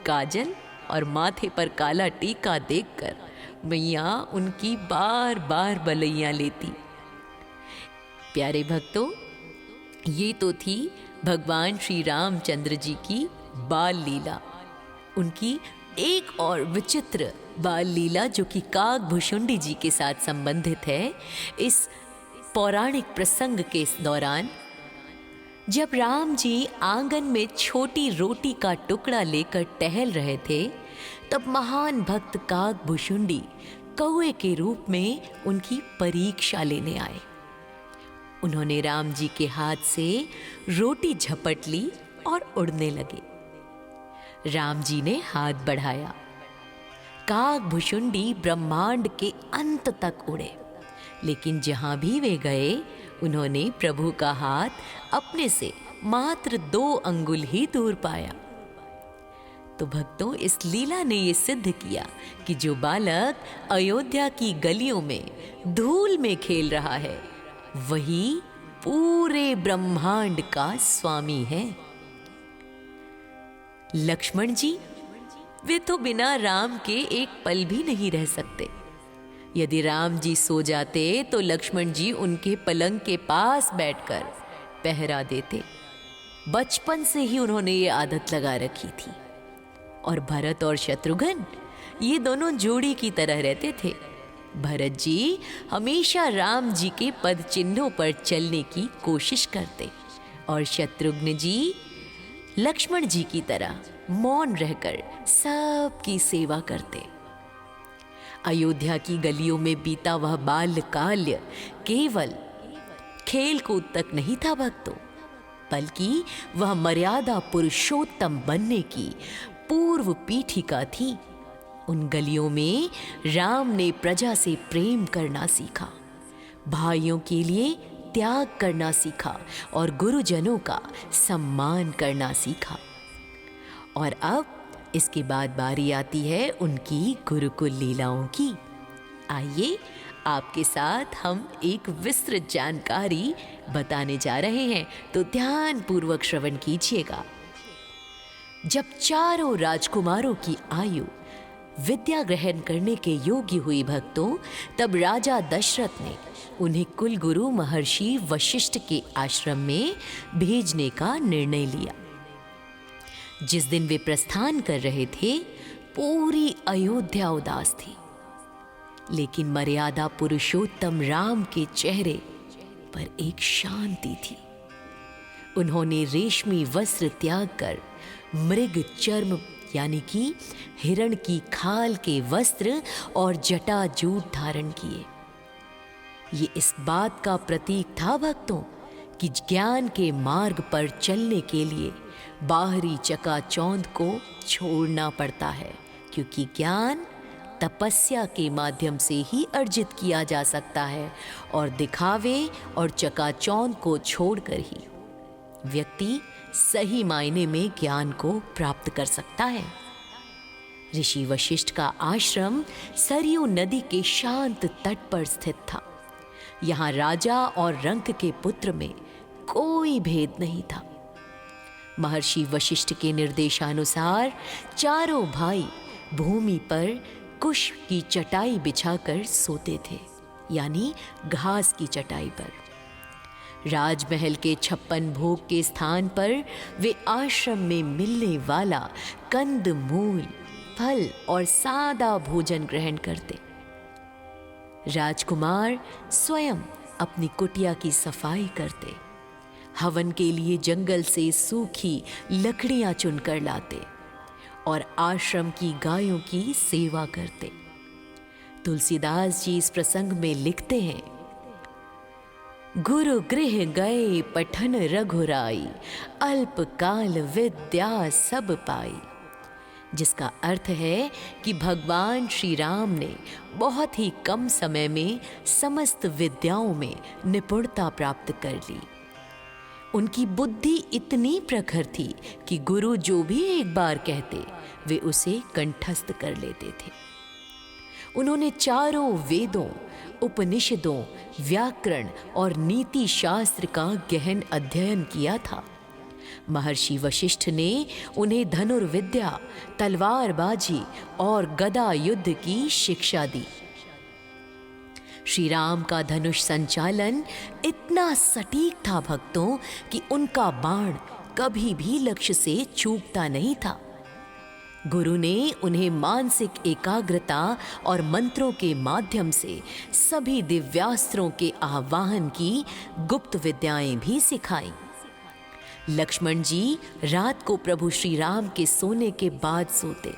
काजल और माथे पर काला टीका देखकर मैया उनकी बार बार बलैया लेती। प्यारे भक्तों, ये तो थी भगवान श्री रामचंद्र जी की बाल लीला। उनकी एक और विचित्र बाल लीला जो कि काकभुशुंडी जी के साथ संबंधित है। इस पौराणिक प्रसंग के दौरान जब राम जी आंगन में छोटी रोटी का टुकड़ा लेकर टहल रहे थे, तब महान भक्त काकभुशुंडी कौए के रूप में उनकी परीक्षा लेने आए। उन्होंने राम जी के हाथ से रोटी झपट ली और उड़ने लगे। राम जी ने हाथ बढ़ाया। काकभुशुंडी ब्रह्मांड के अंत तक उड़े, लेकिन जहां भी वे गए उन्होंने प्रभु का हाथ अपने से मात्र 2 अंगुल ही दूर पाया। तो भक्तों, इस लीला ने ये सिद्ध किया कि जो बालक अयोध्या की गलियों में धूल में खेल रहा है वही पूरे ब्रह्मांड का स्वामी है। लक्ष्मण जी वे तो बिना राम के एक पल भी नहीं रह सकते। यदि राम जी सो जाते तो लक्ष्मण जी उनके पलंग के पास बैठकर पहरा देते। बचपन से ही उन्होंने ये आदत लगा रखी थी। और भरत और शत्रुघ्न ये दोनों जोड़ी की तरह रहते थे। भरत जी हमेशा राम जी के पद चिन्हों पर चलने की कोशिश करते और शत्रुघ्न जी लक्ष्मण जी की तरह मौन रहकर सबकी सेवा करते। अयोध्या की गलियों में बीता वह बाल्यकाल केवल खेल कूद तक नहीं था भक्तों, बल्कि वह मर्यादा पुरुषोत्तम बनने की पूर्व पीठिका थी। उन गलियों में राम ने प्रजा से प्रेम करना सीखा, भाइयों के लिए त्याग करना सीखा और गुरुजनों का सम्मान करना सीखा। और अब इसके बाद बारी आती है उनकी गुरुकुल लीलाओं की। आइए आपके साथ हम एक विस्तृत जानकारी बताने जा रहे हैं, तो ध्यान पूर्वक श्रवण कीजिएगा। जब चारों राजकुमारों की आयु विद्या ग्रहण करने के योग्य हुई भक्तों, तब राजा दशरथ ने उन्हें कुलगुरु महर्षि वशिष्ठ के आश्रम में भेजने का निर्णय लिया। जिस दिन वे प्रस्थान कर रहे थे, पूरी अयोध्या उदास थी, लेकिन मर्यादा पुरुषोत्तम राम के चेहरे पर एक शांति थी। उन्होंने रेशमी वस्त्र त्याग कर मृग चर्म यानी कि हिरण की खाल के वस्त्र और जटाजूट धारण किए। ये इस बात का प्रतीक था भक्तों कि ज्ञान के मार्ग पर चलने के लिए बाहरी चकाचौंध को छोड़ना पड़ता है, क्योंकि ज्ञान तपस्या के माध्यम से ही अर्जित किया जा सकता है और दिखावे और चकाचौंध को छोड़कर ही व्यक्ति सही मायने में ज्ञान को प्राप्त कर सकता है। ऋषि वशिष्ठ का आश्रम सरयू नदी के शांत तट पर स्थित था। यहाँ राजा और रंक के पुत्र में कोई भेद नहीं था। महर्षि वशिष्ठ के निर्देशानुसार चारों भाई भूमि पर कुश की चटाई बिछाकर सोते थे, यानी घास की चटाई पर। राजमहल के 56 भोग के स्थान पर वे आश्रम में मिलने वाला कंद मूल, फल और सादा भोजन ग्रहण करते। राजकुमार स्वयं अपनी कुटिया की सफाई करते, हवन के लिए जंगल से सूखी लकड़ियां चुनकर लाते और आश्रम की गायों की सेवा करते। तुलसीदास जी इस प्रसंग में लिखते हैं, गुरु गृह गए पठन रघुराई, अल्प काल विद्या सब पाई। जिसका अर्थ है कि भगवान श्री राम ने बहुत ही कम समय में समस्त विद्याओं में निपुणता प्राप्त कर ली। उनकी बुद्धि इतनी प्रखर थी कि गुरु जो भी एक बार कहते वे उसे कंठस्थ कर लेते थे। उन्होंने चारों वेदों, उपनिषदों, व्याकरण और नीति शास्त्र का गहन अध्ययन किया था। महर्षि वशिष्ठ ने उन्हें धनुर्विद्या, तलवारबाजी और गदा युद्ध की शिक्षा दी। श्री राम का धनुष संचालन इतना सटीक था भक्तों कि उनका बाण कभी भी लक्ष्य से चूकता नहीं था। गुरु ने उन्हें मानसिक एकाग्रता और मंत्रों के माध्यम से सभी दिव्यास्त्रों के आवाहन की गुप्त विद्याएं भी सिखाई। लक्ष्मण जी रात को प्रभु श्री राम के सोने के बाद सोते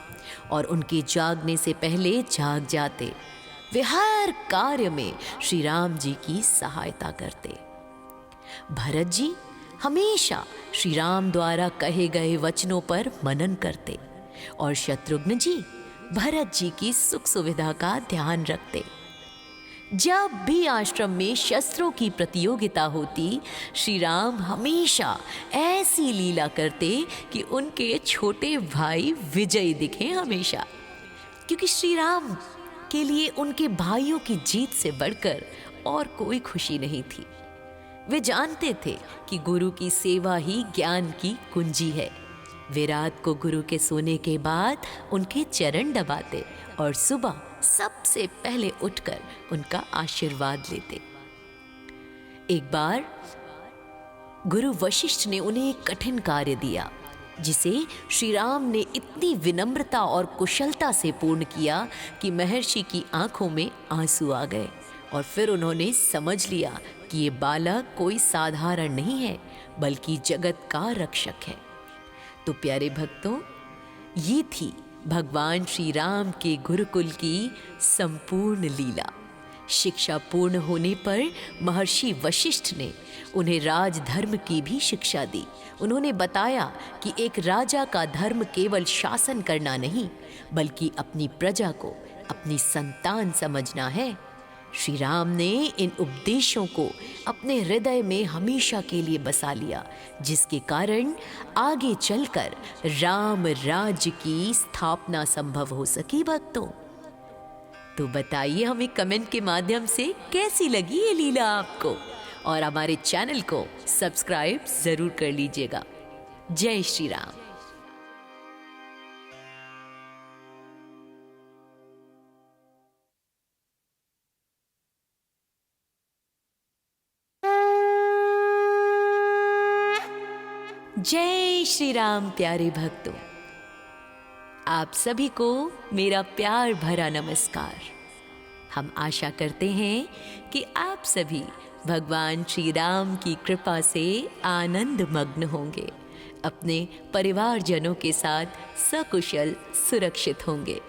और उनके जागने से पहले जाग जाते। वे हर कार्य में श्री राम जी की सहायता करते। भरत जी हमेशा श्री राम द्वारा कहे गए वचनों पर मनन करते और शत्रुघ्न जी भरत जी की सुख सुविधा का ध्यान रखते। जब भी आश्रम में शस्त्रों की प्रतियोगिता होती, श्री राम हमेशा ऐसी लीला करते कि उनके छोटे भाई विजयी दिखे हमेशा, क्योंकि श्री राम के लिए उनके भाइयों की जीत से बढ़कर और कोई खुशी नहीं थी। वे जानते थे कि गुरु की सेवा ही ज्ञान की कुंजी है। वे रात को गुरु के सोने के बाद उनके चरण दबाते और सुबह सबसे पहले उठकर उनका आशीर्वाद लेते। एक बार गुरु वशिष्ठ ने उन्हें एक कठिन कार्य दिया, जिसे श्री राम ने इतनी विनम्रता और कुशलता से पूर्ण किया कि महर्षि की आंखों में आंसू आ गए और फिर उन्होंने समझ लिया कि ये बालक कोई साधारण नहीं है, बल्कि जगत का रक्षक है। तो प्यारे भक्तों, ये थी भगवान श्री राम के गुरुकुल की संपूर्ण लीला। शिक्षा पूर्ण होने पर महर्षि वशिष्ठ ने उन्हें राजधर्म की भी शिक्षा दी। उन्होंने बताया कि एक राजा का धर्म केवल शासन करना नहीं, बल्कि अपनी प्रजा को अपनी संतान समझना है। श्री राम ने इन उपदेशों को अपने हृदय में हमेशा के लिए बसा लिया, जिसके कारण आगे चलकर राम राज्य की स्थापना संभव हो सकी। भक्तों, तो बताइए हमें कमेंट के माध्यम से कैसी लगी ये लीला आपको, और हमारे चैनल को सब्सक्राइब जरूर कर लीजिएगा। जय श्री राम। जय श्री राम। प्यारे भक्तों, आप सभी को मेरा प्यार भरा नमस्कार। हम आशा करते हैं कि आप सभी भगवान श्री राम की कृपा से आनंद मग्न होंगे, अपने परिवारजनों के साथ सकुशल सुरक्षित होंगे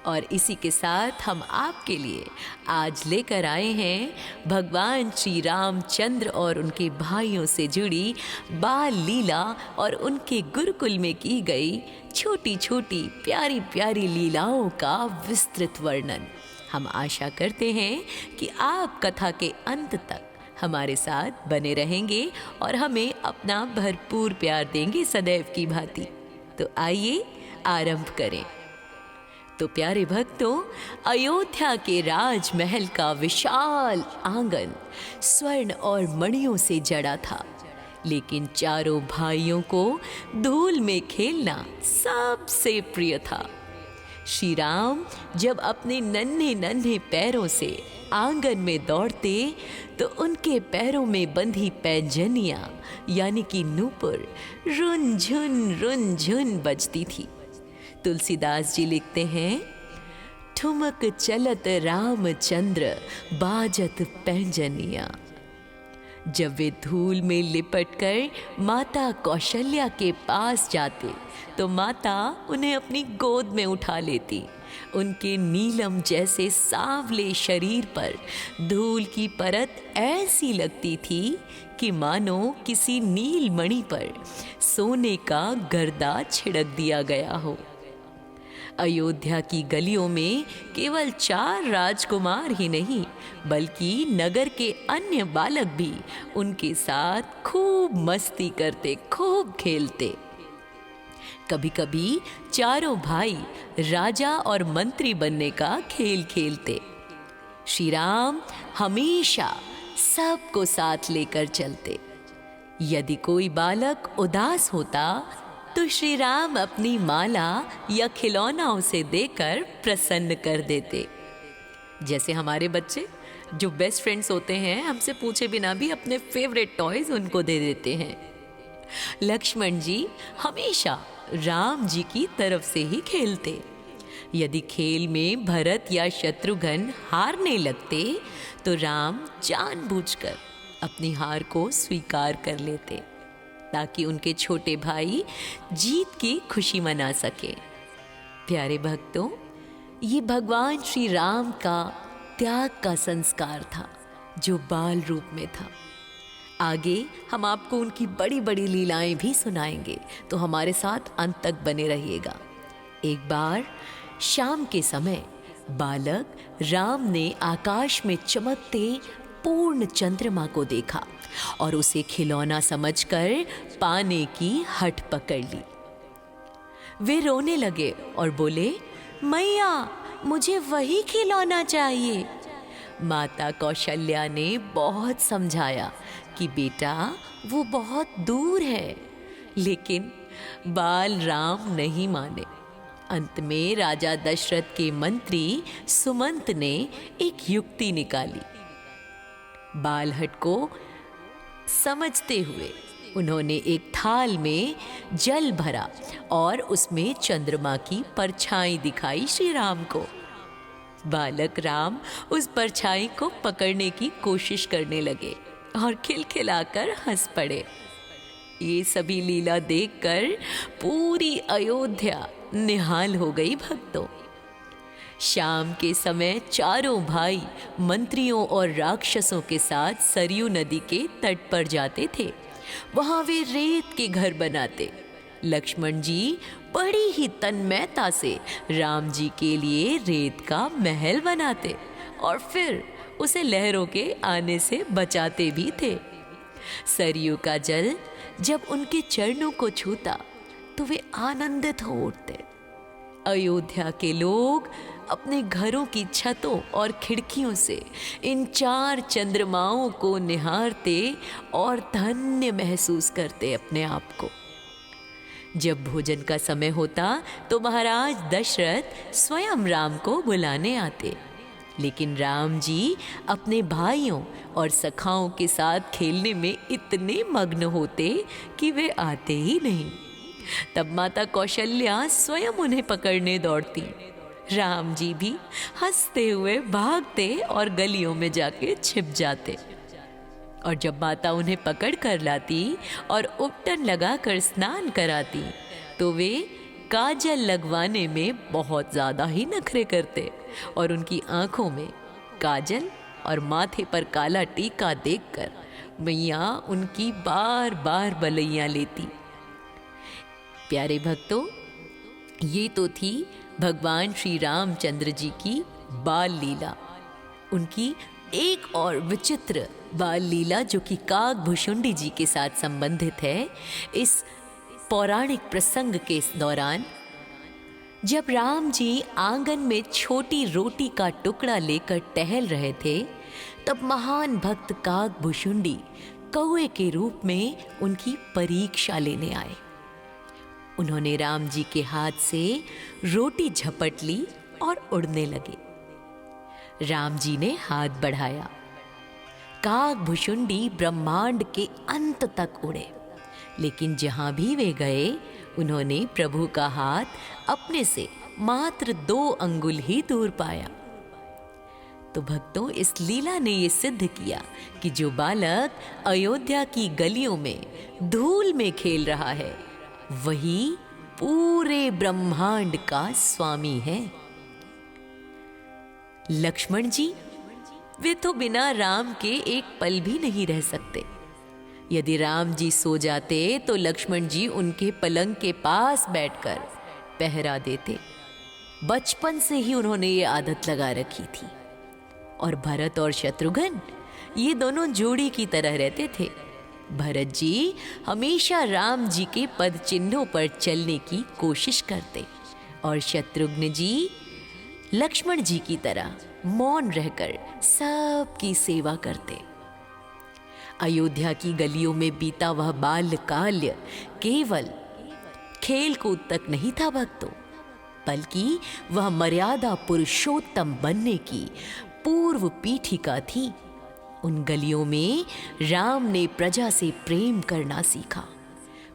और इसी के साथ हम आपके लिए आज लेकर आए हैं भगवान श्री रामचंद्र और उनके भाइयों से जुड़ी बाल लीला और उनके गुरुकुल में की गई छोटी छोटी प्यारी प्यारी लीलाओं का विस्तृत वर्णन। हम आशा करते हैं कि आप कथा के अंत तक हमारे साथ बने रहेंगे और हमें अपना भरपूर प्यार देंगे सदैव की भांति। तो आइए आरंभ करें। तो प्यारे भक्तों, अयोध्या के राजमहल का विशाल आंगन स्वर्ण और मणियों से जड़ा था, लेकिन चारों भाइयों को धूल में खेलना सबसे प्रिय था। श्री राम जब अपने नन्हे नन्हे पैरों से आंगन में दौड़ते तो उनके पैरों में बंधी पैंजनियां यानी कि नूपुर रुन झुन बजती थी। तुलसीदास जी लिखते हैं, ठुमक चलत रामचंद्र बाजत पैंजनिया। जब वे धूल में लिपटकर माता कौशल्या के पास जाते तो माता उन्हें अपनी गोद में उठा लेती। उनके नीलम जैसे सांवले शरीर पर धूल की परत ऐसी लगती थी कि मानो किसी नीलमणि पर सोने का गर्दा छिड़क दिया गया हो। अयोध्या की गलियों में केवल 4 राजकुमार ही नहीं बल्कि नगर के अन्य बालक भी उनके साथ खूब मस्ती करते, खूब खेलते। कभी कभी चारों भाई राजा और मंत्री बनने का खेल खेलते। श्री राम हमेशा सबको साथ लेकर चलते। यदि कोई बालक उदास होता तो श्री राम अपनी माला या खिलौना उसे देकर प्रसन्न कर देते। जैसे हमारे बच्चे जो बेस्ट फ्रेंड्स होते हैं, हमसे पूछे बिना भी अपने फेवरेट टॉयज उनको दे देते हैं। लक्ष्मण जी हमेशा राम जी की तरफ से ही खेलते। यदि खेल में भरत या शत्रुघ्न हारने लगते तो राम जानबूझकर अपनी हार को स्वीकार कर लेते ताकि उनके छोटे भाई जीत की खुशी मना सके। प्यारे भक्तों, ये भगवान श्री राम का त्याग का संस्कार था जो बाल रूप में था। आगे हम आपको उनकी बड़ी बड़ी लीलाएं भी सुनाएंगे, तो हमारे साथ अंत तक बने रहिएगा। एक बार शाम के समय बालक राम ने आकाश में चमकते पूर्ण चंद्रमा को देखा और उसे खिलौना समझकर पाने की हट पकड़ ली। वे रोने लगे और बोले, मैया मुझे वही खिलौना चाहिए। माता कौशल्या ने बहुत समझाया कि बेटा वो बहुत दूर है, लेकिन बाल राम नहीं माने। अंत में राजा दशरथ के मंत्री सुमंत ने एक युक्ति निकाली। बालहट को समझते हुए उन्होंने एक थाल में जल भरा और उसमें चंद्रमा की परछाई दिखाई श्री राम को। बालक राम उस परछाई को पकड़ने की कोशिश करने लगे और खिलखिलाकर हंस पड़े। ये सभी लीला देखकर पूरी अयोध्या निहाल हो गई भक्तों। शाम के समय चारों भाई मंत्रियों और राक्षसों के साथ सरयू नदी के तट पर जाते थे। वहां वे रेत के घर बनाते। लक्ष्मण जी बड़ी ही तन्मयता से राम जी के लिए रेत का महल बनाते और फिर उसे लहरों के आने से बचाते भी थे। सरयू का जल जब उनके चरणों को छूता तो वे आनंदित हो उठते। अयोध्या के लोग अपने घरों की छतों और खिड़कियों से इन 4 चंद्रमाओं को निहारते और धन्य महसूस करते अपने आप को। जब भोजन का समय होता तो महाराज दशरथ स्वयं राम को बुलाने आते, लेकिन राम जी अपने भाइयों और सखाओं के साथ खेलने में इतने मग्न होते कि वे आते ही नहीं। तब माता कौशल्या स्वयं उन्हें पकड़ने दौड़ती। राम जी भी हंसते हुए भागते और गलियों में जाके छिप जाते। और जब माता उन्हें पकड़ कर लाती और उपटन लगाकर स्नान कराती तो वे काजल लगवाने में बहुत ज़्यादा ही नखरे करते और उनकी आंखों में काजल और माथे पर काला टीका देखकर मैया उनकी बार बार बलैयां लेती। प्यारे भक्तों, ये तो थी भगवान श्री रामचंद्र जी की बाल लीला। उनकी एक और विचित्र बाल लीला जो कि काकभुशुंडी जी के साथ संबंधित है। इस पौराणिक प्रसंग के दौरान जब राम जी आंगन में छोटी रोटी का टुकड़ा लेकर टहल रहे थे, तब महान भक्त काकभुशुंडी कौए के रूप में उनकी परीक्षा लेने आए। उन्होंने राम जी के हाथ से रोटी झपट ली और उड़ने लगे। राम जी ने हाथ बढ़ाया। काकभुशुंडी ब्रह्मांड के अंत तक उड़े, लेकिन जहां भी वे गए उन्होंने प्रभु का हाथ अपने से मात्र 2 अंगुल ही दूर पाया। तो भक्तों, इस लीला ने ये सिद्ध किया कि जो बालक अयोध्या की गलियों में धूल में खेल रहा है, वही पूरे ब्रह्मांड का स्वामी है। लक्ष्मण जी, वे तो बिना राम के एक पल भी नहीं रह सकते। यदि राम जी सो जाते तो लक्ष्मण जी उनके पलंग के पास बैठकर पहरा देते। बचपन से ही उन्होंने ये आदत लगा रखी थी। और भरत और शत्रुघ्न, ये दोनों जोड़ी की तरह रहते थे। भरत जी हमेशा राम जी के पद चिन्हों पर चलने की कोशिश करते और शत्रुघ्न जी लक्ष्मण जी की तरह मौन रहकर सबकी सेवा करते। अयोध्या की गलियों में बीता वह बाल्यकाल केवल खेल कूद तक नहीं था भक्तों, बल्कि वह मर्यादा पुरुषोत्तम बनने की पूर्व पीठिका थी। उन गलियों में राम ने प्रजा से प्रेम करना सीखा,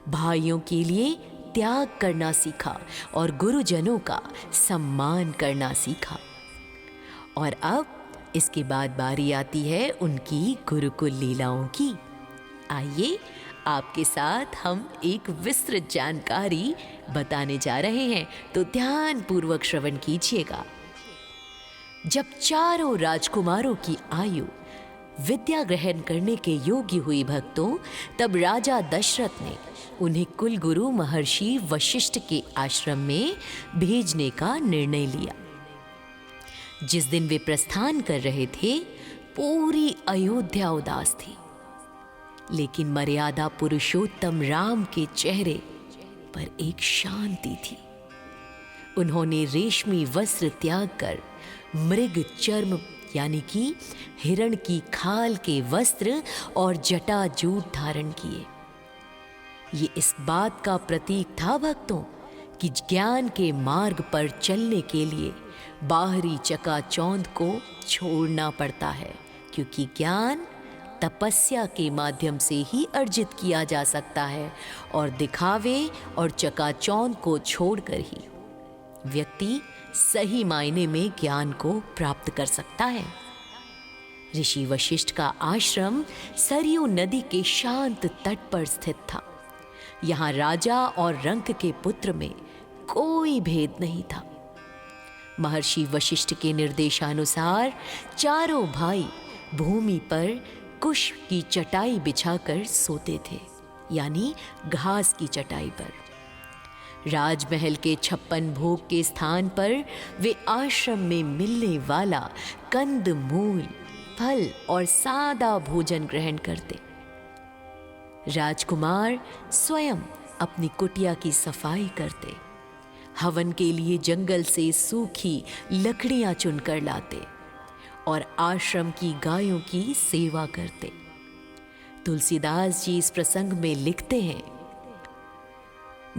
भाइयों के लिए त्याग करना सीखा और गुरुजनों का सम्मान करना सीखा। और अब इसके बाद बारी आती है उनकी गुरुकुल लीलाओं की। आइए आपके साथ हम एक विस्तृत जानकारी बताने जा रहे हैं, तो ध्यान पूर्वक श्रवण कीजिएगा। जब चारों राजकुमारों की आयु विद्या ग्रहण करने के योग्य हुई भक्तों, तब राजा दशरथ ने उन्हें कुलगुरु महर्षि वशिष्ठ के आश्रम में भेजने का निर्णय लिया। जिस दिन वे प्रस्थान कर रहे थे, पूरी अयोध्या उदास थी, लेकिन मर्यादा पुरुषोत्तम राम के चेहरे पर एक शांति थी। उन्होंने रेशमी वस्त्र त्याग कर मृग चर्म यानी कि हिरण की खाल के वस्त्र और जटाजूट धारण किए। ये इस बात का प्रतीक था भक्तों कि ज्ञान के मार्ग पर चलने के लिए बाहरी चकाचौंध को छोड़ना पड़ता है, क्योंकि ज्ञान तपस्या के माध्यम से ही अर्जित किया जा सकता है और दिखावे और चकाचौंध को छोड़कर ही व्यक्ति सही मायने में ज्ञान को प्राप्त कर सकता है। ऋषि वशिष्ठ का आश्रम सरयू नदी के शांत तट पर स्थित था। यहाँ राजा और रंक के पुत्र में कोई भेद नहीं था। महर्षि वशिष्ठ के निर्देशानुसार चारों भाई भूमि पर कुश की चटाई बिछाकर सोते थे, यानी घास की चटाई पर। राजमहल के 56 भोग के स्थान पर वे आश्रम में मिलने वाला कंद मूल फल और सादा भोजन ग्रहण करते। राजकुमार स्वयं अपनी कुटिया की सफाई करते, हवन के लिए जंगल से सूखी लकड़ियां चुनकर लाते और आश्रम की गायों की सेवा करते। तुलसीदास जी इस प्रसंग में लिखते हैं,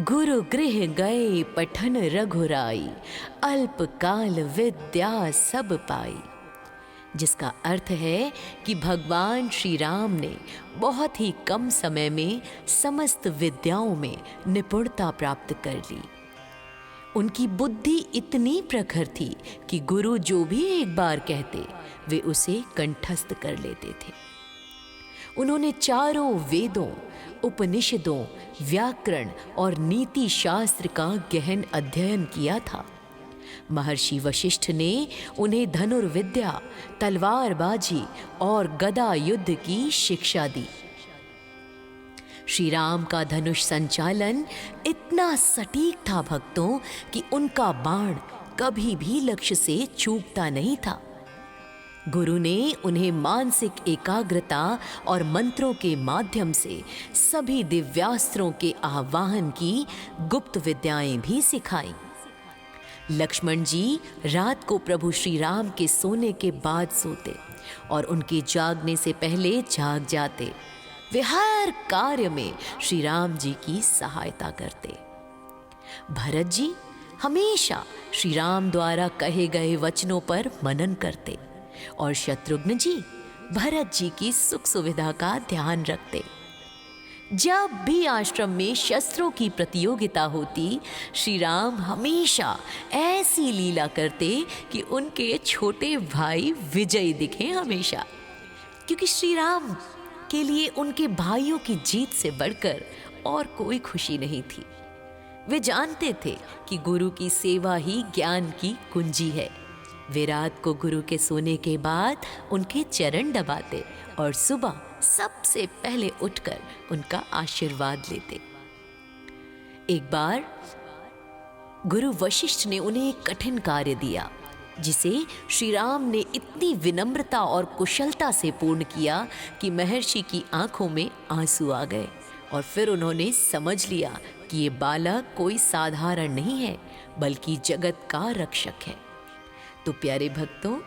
गुरु गृह गए पठन रघुराई, अल्प काल विद्या सब पाई। जिसका अर्थ है कि भगवान श्री राम ने बहुत ही कम समय में समस्त विद्याओं में निपुणता प्राप्त कर ली। उनकी बुद्धि इतनी प्रखर थी कि गुरु जो भी एक बार कहते वे उसे कंठस्थ कर लेते थे। उन्होंने चारों वेदों उपनिषदों, व्याकरण और नीति शास्त्र का गहन अध्ययन किया था। महर्षि वशिष्ठ ने उन्हें धनुर्विद्या, तलवारबाजी और गदा युद्ध की शिक्षा दी। श्री राम का धनुष संचालन इतना सटीक था भक्तों कि उनका बाण कभी भी लक्ष्य से चूकता नहीं था। गुरु ने उन्हें मानसिक एकाग्रता और मंत्रों के माध्यम से सभी दिव्यास्त्रों के आवाहन की गुप्त विद्याएं भी सिखाई। लक्ष्मण जी रात को प्रभु श्री राम के सोने के बाद सोते और उनके जागने से पहले जाग जाते। वे हर कार्य में श्री राम जी की सहायता करते। भरत जी हमेशा श्री राम द्वारा कहे गए वचनों पर मनन करते और शत्रुघ्न जी भरत जी की सुख सुविधा का ध्यान रखते। जब भी आश्रम में शस्त्रों की प्रतियोगिता होती, श्री राम हमेशा ऐसी लीला करते कि उनके छोटे भाई विजयी दिखे हमेशा, क्योंकि श्री राम के लिए उनके भाइयों की जीत से बढ़कर और कोई खुशी नहीं थी। वे जानते थे कि गुरु की सेवा ही ज्ञान की कुंजी है। वे रात को गुरु के सोने के बाद उनके चरण दबाते और सुबह सबसे पहले उठकर उनका आशीर्वाद लेते। एक बार गुरु वशिष्ठ ने उन्हें एक कठिन कार्य दिया, जिसे श्री राम ने इतनी विनम्रता और कुशलता से पूर्ण किया कि महर्षि की आंखों में आंसू आ गए और फिर उन्होंने समझ लिया कि ये बालक कोई साधारण नहीं है, बल्कि जगत का रक्षक है। तो प्यारे भक्तों,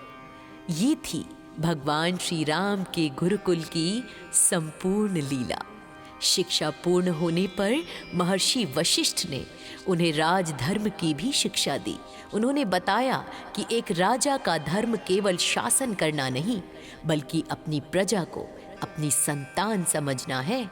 ये थी भगवान श्री राम के गुरुकुल की संपूर्ण लीला। शिक्षा पूर्ण होने पर महर्षि वशिष्ठ ने उन्हें राजधर्म की भी शिक्षा दी। उन्होंने बताया कि एक राजा का धर्म केवल शासन करना नहीं, बल्कि अपनी प्रजा को अपनी संतान समझना है।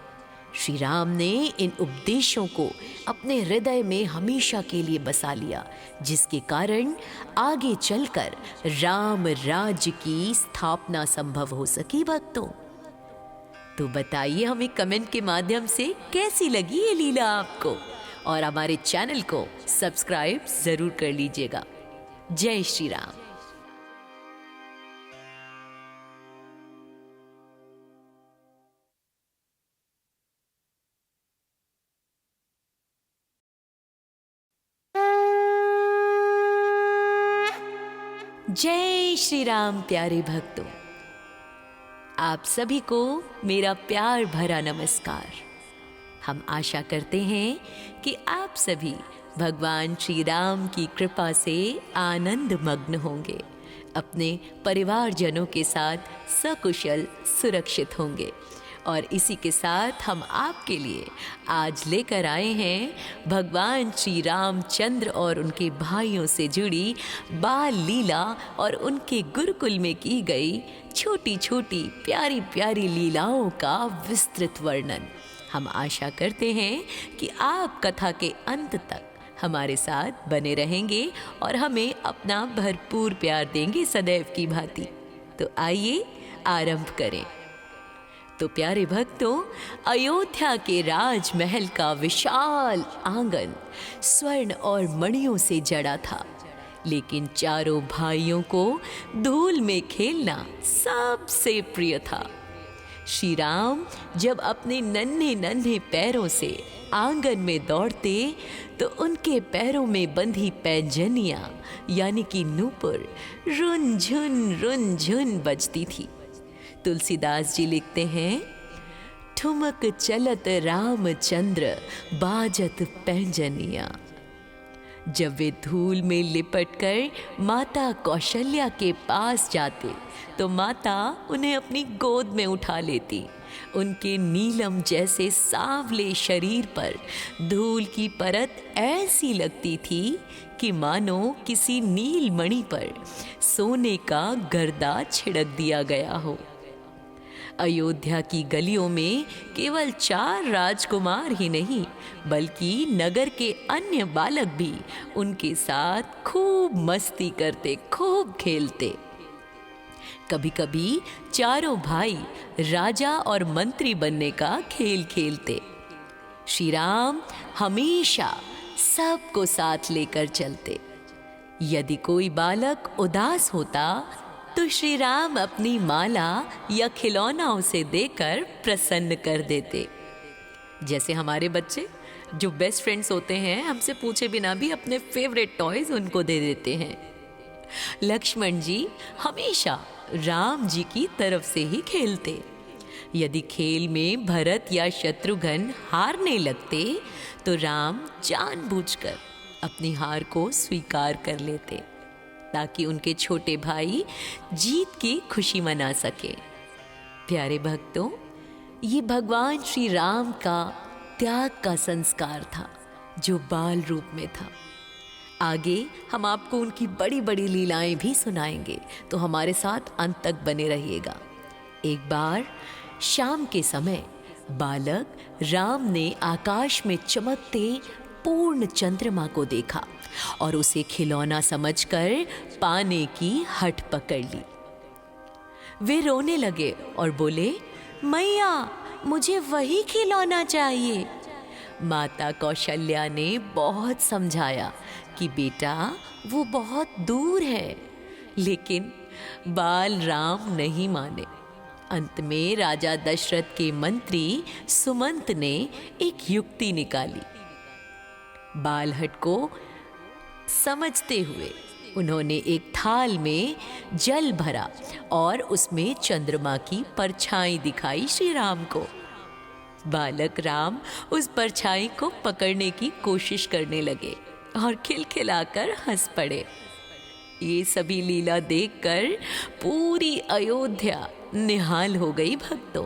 श्री राम ने इन उपदेशों को अपने हृदय में हमेशा के लिए बसा लिया, जिसके कारण आगे चलकर राम राज्य की स्थापना संभव हो सकी। भक्तों, तो बताइए हमें कमेंट के माध्यम से कैसी लगी ये लीला आपको, और हमारे चैनल को सब्सक्राइब जरूर कर लीजिएगा। जय श्री राम। जय श्री राम। प्यारे भक्तों, आप सभी को मेरा प्यार भरा नमस्कार। हम आशा करते हैं कि आप सभी भगवान श्री राम की कृपा से आनंद मग्न होंगे, अपने परिवारजनों के साथ सकुशल सुरक्षित होंगे। और इसी के साथ हम आपके लिए आज लेकर आए हैं भगवान श्री रामचंद्र और उनके भाइयों से जुड़ी बाल लीला और उनके गुरुकुल में की गई छोटी छोटी प्यारी प्यारी लीलाओं का विस्तृत वर्णन। हम आशा करते हैं कि आप कथा के अंत तक हमारे साथ बने रहेंगे और हमें अपना भरपूर प्यार देंगे सदैव की भांति। तो आइए आरंभ करें। तो प्यारे भक्तों, अयोध्या के राजमहल का विशाल आंगन स्वर्ण और मणियों से जड़ा था, लेकिन चारों भाइयों को धूल में खेलना सबसे प्रिय था। श्री राम जब अपने नन्हे नन्हे पैरों से आंगन में दौड़ते तो उनके पैरों में बंधी पैंजनियां यानी कि नूपुर रुन झुन बजती थी। तुलसीदास जी लिखते हैं, ठुमक चलत रामचंद्र बाजत पैंजनिया। जब वे धूल में लिपटकर माता कौशल्या के पास जाते तो माता उन्हें अपनी गोद में उठा लेती। उनके नीलम जैसे सांवले शरीर पर धूल की परत ऐसी लगती थी कि मानो किसी नील मणि पर सोने का गर्दा छिड़क दिया गया हो। अयोध्या की गलियों में केवल 4 राजकुमार ही नहीं, बल्कि नगर के अन्य बालक भी उनके साथ खूब मस्ती करते, खूब खेलते। कभी कभी चारों भाई राजा और मंत्री बनने का खेल खेलते। श्री राम हमेशा सबको साथ लेकर चलते। यदि कोई बालक उदास होता तो श्री राम अपनी माला या खिलौना उसे देकर प्रसन्न कर देते। जैसे हमारे बच्चे जो बेस्ट फ्रेंड्स होते हैं, हमसे पूछे बिना भी अपने फेवरेट टॉयज उनको दे देते हैं। लक्ष्मण जी हमेशा राम जी की तरफ से ही खेलते। यदि खेल में भरत या शत्रुघ्न हारने लगते तो राम जानबूझकर अपनी हार को स्वीकार कर लेते ताकि उनके छोटे भाई जीत की खुशी मना सके। प्यारे भक्तों, ये भगवान श्री राम का त्याग का संस्कार था जो बाल रूप में था। आगे हम आपको उनकी बड़ी बड़ी लीलाएं भी सुनाएंगे, तो हमारे साथ अंत तक बने रहिएगा। एक बार शाम के समय बालक राम ने आकाश में चमकते पूर्ण चंद्रमा को देखा और उसे खिलौना समझकर पाने की हट पकड़ ली। वे रोने लगे और बोले, मैया मुझे वही खिलौना चाहिए। माता कौशल्या ने बहुत समझाया कि बेटा वो बहुत दूर है, लेकिन बाल राम नहीं माने। अंत में राजा दशरथ के मंत्री सुमंत ने एक युक्ति निकाली। बालहट को समझते हुए उन्होंने एक थाल में जल भरा और उसमें चंद्रमा की परछाई दिखाई श्री राम को। बालक राम उस परछाई को पकड़ने की कोशिश करने लगे और खिलखिलाकर हंस पड़े। ये सभी लीला देखकर पूरी अयोध्या निहाल हो गई भक्तों।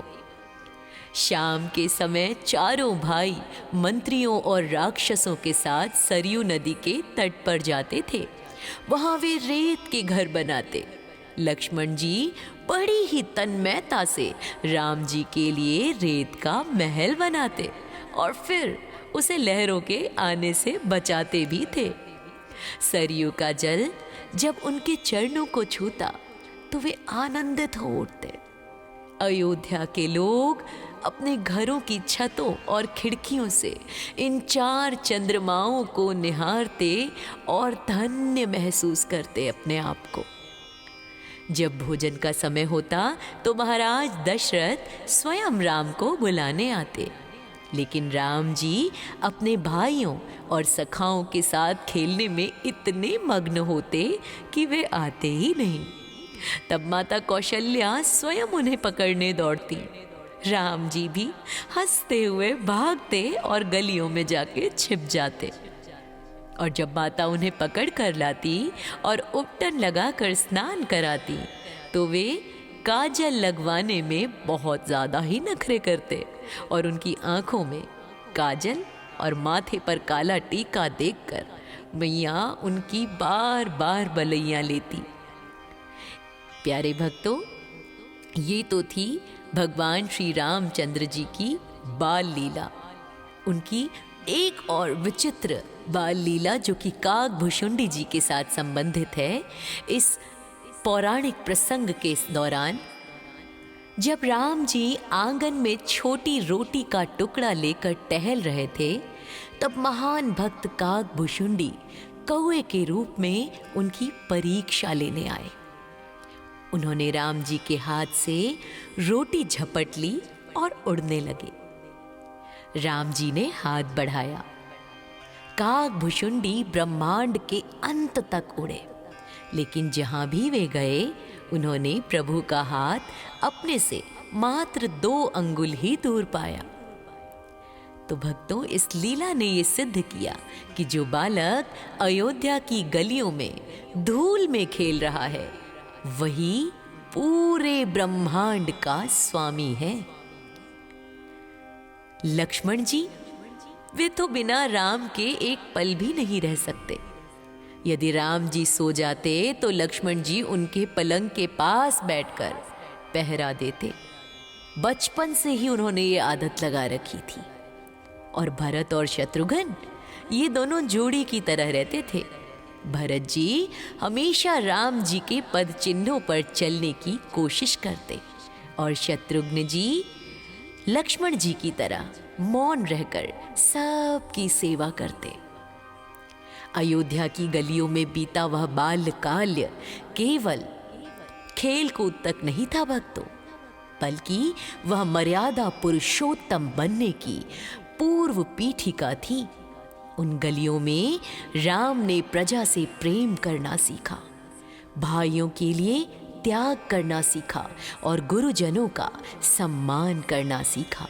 शाम के समय चारों भाई मंत्रियों और राक्षसों के साथ सरयू नदी के तट पर जाते थे। वहां वे रेत के घर बनाते। लक्ष्मण जी बड़ी ही तन्मयता से राम जी के लिए रेत का महल बनाते और फिर उसे लहरों के आने से बचाते भी थे। सरयू का जल जब उनके चरणों को छूता तो वे आनंदित हो उठते। अयोध्या के लोग अपने घरों की छतों और खिड़कियों से इन चार चंद्रमाओं को निहारते और धन्य महसूस करते अपने आप को। जब भोजन का समय होता तो महाराज दशरथ स्वयं राम को बुलाने आते, लेकिन राम जी अपने भाइयों और सखाओं के साथ खेलने में इतने मग्न होते कि वे आते ही नहीं। तब माता कौशल्या स्वयं उन्हें पकड़ने दौड़ती। राम जी भी हंसते हुए भागते और गलियों में जाके छिप जाते। और जब माता उन्हें पकड़ कर लाती और उपटन लगाकर स्नान कराती तो वे काजल लगवाने में बहुत ज़्यादा ही नखरे करते और उनकी आंखों में काजल और माथे पर काला टीका देखकर मैया उनकी बार बार बलैया लेती। प्यारे भक्तों, ये तो थी भगवान श्री रामचंद्र जी की बाल लीला। उनकी एक और विचित्र बाल लीला जो कि काकभुशुंडी जी के साथ संबंधित है। इस पौराणिक प्रसंग के दौरान जब राम जी आंगन में छोटी रोटी का टुकड़ा लेकर टहल रहे थे, तब महान भक्त काकभुशुंडी कौए के रूप में उनकी परीक्षा लेने आए। उन्होंने राम जी के हाथ से रोटी झपट ली और उड़ने लगे। राम जी ने हाथ बढ़ाया। काकभुशुंडी ब्रह्मांड के अंत तक उड़े, लेकिन जहां भी वे गए उन्होंने प्रभु का हाथ अपने से मात्र 2 अंगुल ही दूर पाया। तो भक्तों, इस लीला ने ये सिद्ध किया कि जो बालक अयोध्या की गलियों में धूल में खेल रहा है वही पूरे ब्रह्मांड का स्वामी है। लक्ष्मण जी वे तो बिना राम के एक पल भी नहीं रह सकते। यदि राम जी सो जाते तो लक्ष्मण जी उनके पलंग के पास बैठकर पहरा देते। बचपन से ही उन्होंने ये आदत लगा रखी थी। और भरत और शत्रुघ्न ये दोनों जोड़ी की तरह रहते थे। भरत जी हमेशा राम जी के पद चिन्हों पर चलने की कोशिश करते और शत्रुघ्न जी लक्ष्मण जी की तरह मौन रहकर सबकी सेवा करते। अयोध्या की गलियों में बीता वह बाल्यकाल केवल खेल कूद तक नहीं था भक्तों, बल्कि वह मर्यादा पुरुषोत्तम बनने की पूर्व पीठिका थी। उन गलियों में राम ने प्रजा से प्रेम करना सीखा, भाइयों के लिए त्याग करना सीखा और गुरुजनों का सम्मान करना सीखा।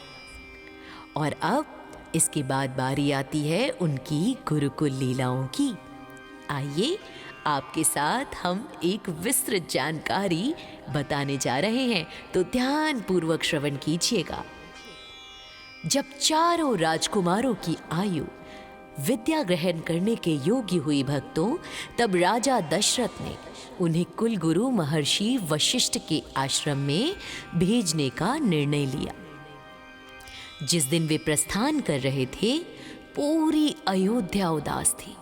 और अब इसके बाद बारी आती है उनकी गुरुकुल लीलाओं की। आइए आपके साथ हम एक विस्तृत जानकारी बताने जा रहे हैं, तो ध्यान पूर्वक श्रवण कीजिएगा। जब चारों राजकुमारों की आयु विद्या ग्रहण करने के योग्य हुई भक्तों, तब राजा दशरथ ने उन्हें कुल गुरु महर्षि वशिष्ठ के आश्रम में भेजने का निर्णय लिया। जिस दिन वे प्रस्थान कर रहे थे, पूरी अयोध्या उदास थी,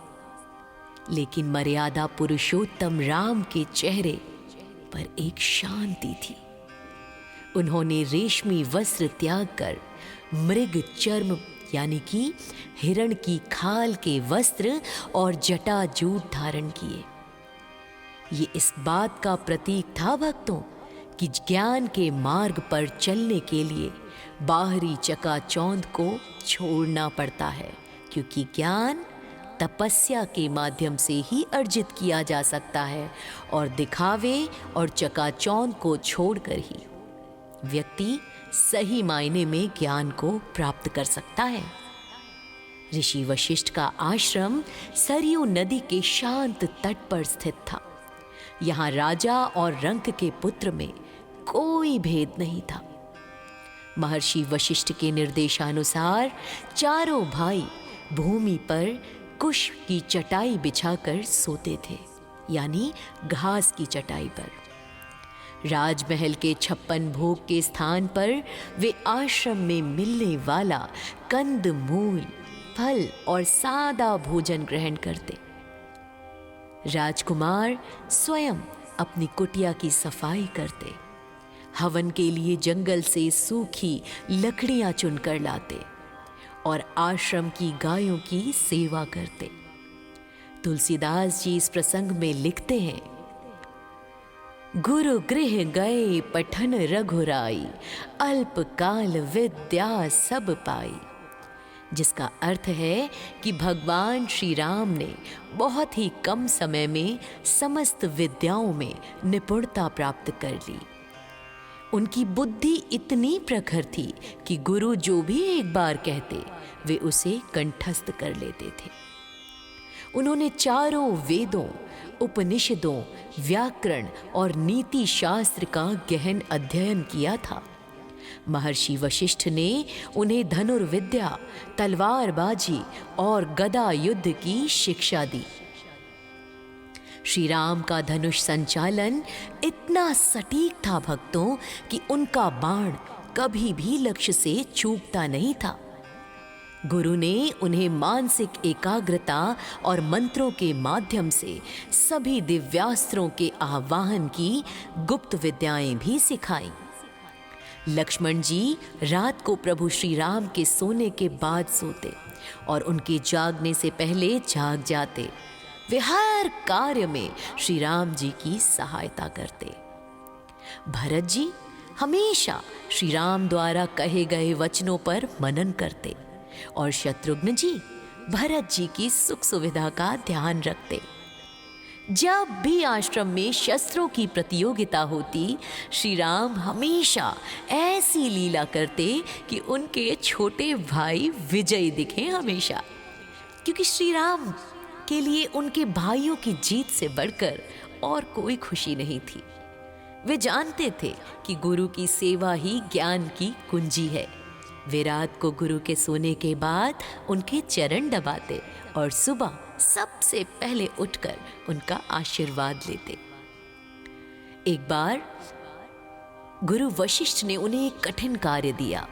लेकिन मर्यादा पुरुषोत्तम राम के चेहरे पर एक शांति थी। उन्होंने रेशमी वस्त्र त्याग कर मृग चर्म यानी कि हिरण की खाल के वस्त्र और जटाजूट धारण किए। ये इस बात का प्रतीक था भक्तों कि ज्ञान के मार्ग पर चलने के लिए बाहरी चकाचौंध को छोड़ना पड़ता है, क्योंकि ज्ञान तपस्या के माध्यम से ही अर्जित किया जा सकता है और दिखावे और चकाचौंध को छोड़कर ही व्यक्ति सही मायने में ज्ञान को प्राप्त कर सकता है। ऋषि वशिष्ठ का आश्रम सरयू नदी के शांत तट पर स्थित था। यहाँ राजा और रंक के पुत्र में कोई भेद नहीं था। महर्षि वशिष्ठ के निर्देशानुसार चारों भाई भूमि पर कुश की चटाई बिछाकर सोते थे, यानी घास की चटाई पर। राजमहल के 56 भोग के स्थान पर वे आश्रम में मिलने वाला कंद मूल फल और सादा भोजन ग्रहण करते। राजकुमार स्वयं अपनी कुटिया की सफाई करते, हवन के लिए जंगल से सूखी लकड़ियां चुनकर लाते और आश्रम की गायों की सेवा करते। तुलसीदास जी इस प्रसंग में लिखते हैं, गुरु गृह गए पठन रघुराई, अल्पकाल विद्या सब पाई। जिसका अर्थ है कि भगवान श्री राम ने बहुत ही कम समय में समस्त विद्याओं में निपुणता प्राप्त कर ली। उनकी बुद्धि इतनी प्रखर थी कि गुरु जो भी एक बार कहते वे उसे कंठस्थ कर लेते थे। उन्होंने चारों वेदों, उपनिषदों, व्याकरण और नीति शास्त्र का गहन अध्ययन किया था। महर्षि वशिष्ठ ने उन्हें धनुर्विद्या, तलवारबाजी और गदा युद्ध की शिक्षा दी। श्री राम का धनुष संचालन इतना सटीक था भक्तों कि उनका बाण कभी भी लक्ष्य से चूकता नहीं था। गुरु ने उन्हें मानसिक एकाग्रता और मंत्रों के माध्यम से सभी दिव्यास्त्रों के आवाहन की गुप्त विद्याएं भी सिखाईं। लक्ष्मण जी रात को प्रभु श्री राम के सोने के बाद सोते और उनके जागने से पहले जाग जाते। वे हर कार्य में श्री राम जी की सहायता करते। भरत जी हमेशा श्री राम द्वारा कहे गए वचनों पर मनन करते और शत्रुघ्न जी भरत जी की सुख सुविधा का ध्यान रखते। जब भी आश्रम में शस्त्रों की प्रतियोगिता होती, श्री राम हमेशा ऐसी लीला करते कि उनके छोटे भाई विजयी दिखे हमेशा, क्योंकि श्री राम के लिए उनके भाइयों की जीत से बढ़कर और कोई खुशी नहीं थी। वे जानते थे कि गुरु की सेवा ही ज्ञान की कुंजी है। वे रात को गुरु के सोने के बाद उनके चरण दबाते और सुबह सबसे पहले उठकर उनका आशीर्वाद लेते। एक बार गुरु वशिष्ठ ने उन्हें एक कठिन कार्य दिया,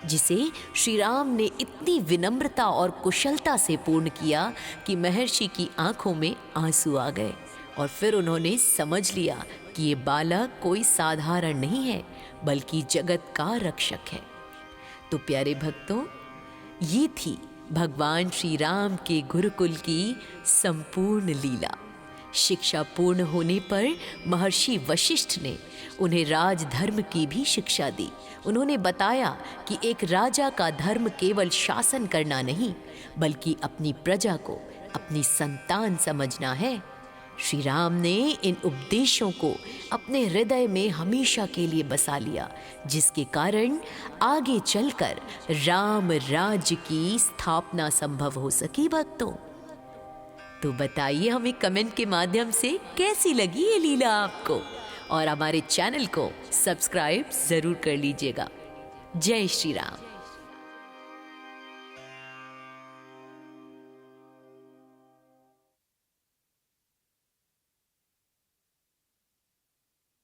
जिसे श्री राम ने इतनी विनम्रता और कुशलता से पूर्ण किया कि महर्षि की आंखों में आंसू आ गए और फिर उन्होंने समझ लिया कि ये बालक कोई साधारण नहीं है, बल्कि जगत का रक्षक है। तो प्यारे भक्तों, ये थी भगवान श्री राम के गुरुकुल की संपूर्ण लीला। शिक्षा पूर्ण होने पर महर्षि वशिष्ठ ने उन्हें राजधर्म की भी शिक्षा दी। उन्होंने बताया कि एक राजा का धर्म केवल शासन करना नहीं, बल्कि अपनी प्रजा को अपनी संतान समझना है। श्री राम ने इन उपदेशों को अपने हृदय में हमेशा के लिए बसा लिया, जिसके कारण आगे चलकर राम राज्य की स्थापना संभव हो सकी। भक्तों, तो बताइए हमें कमेंट के माध्यम से कैसी लगी ये लीला आपको, और हमारे चैनल को सब्सक्राइब जरूर कर लीजिएगा। जय श्री राम।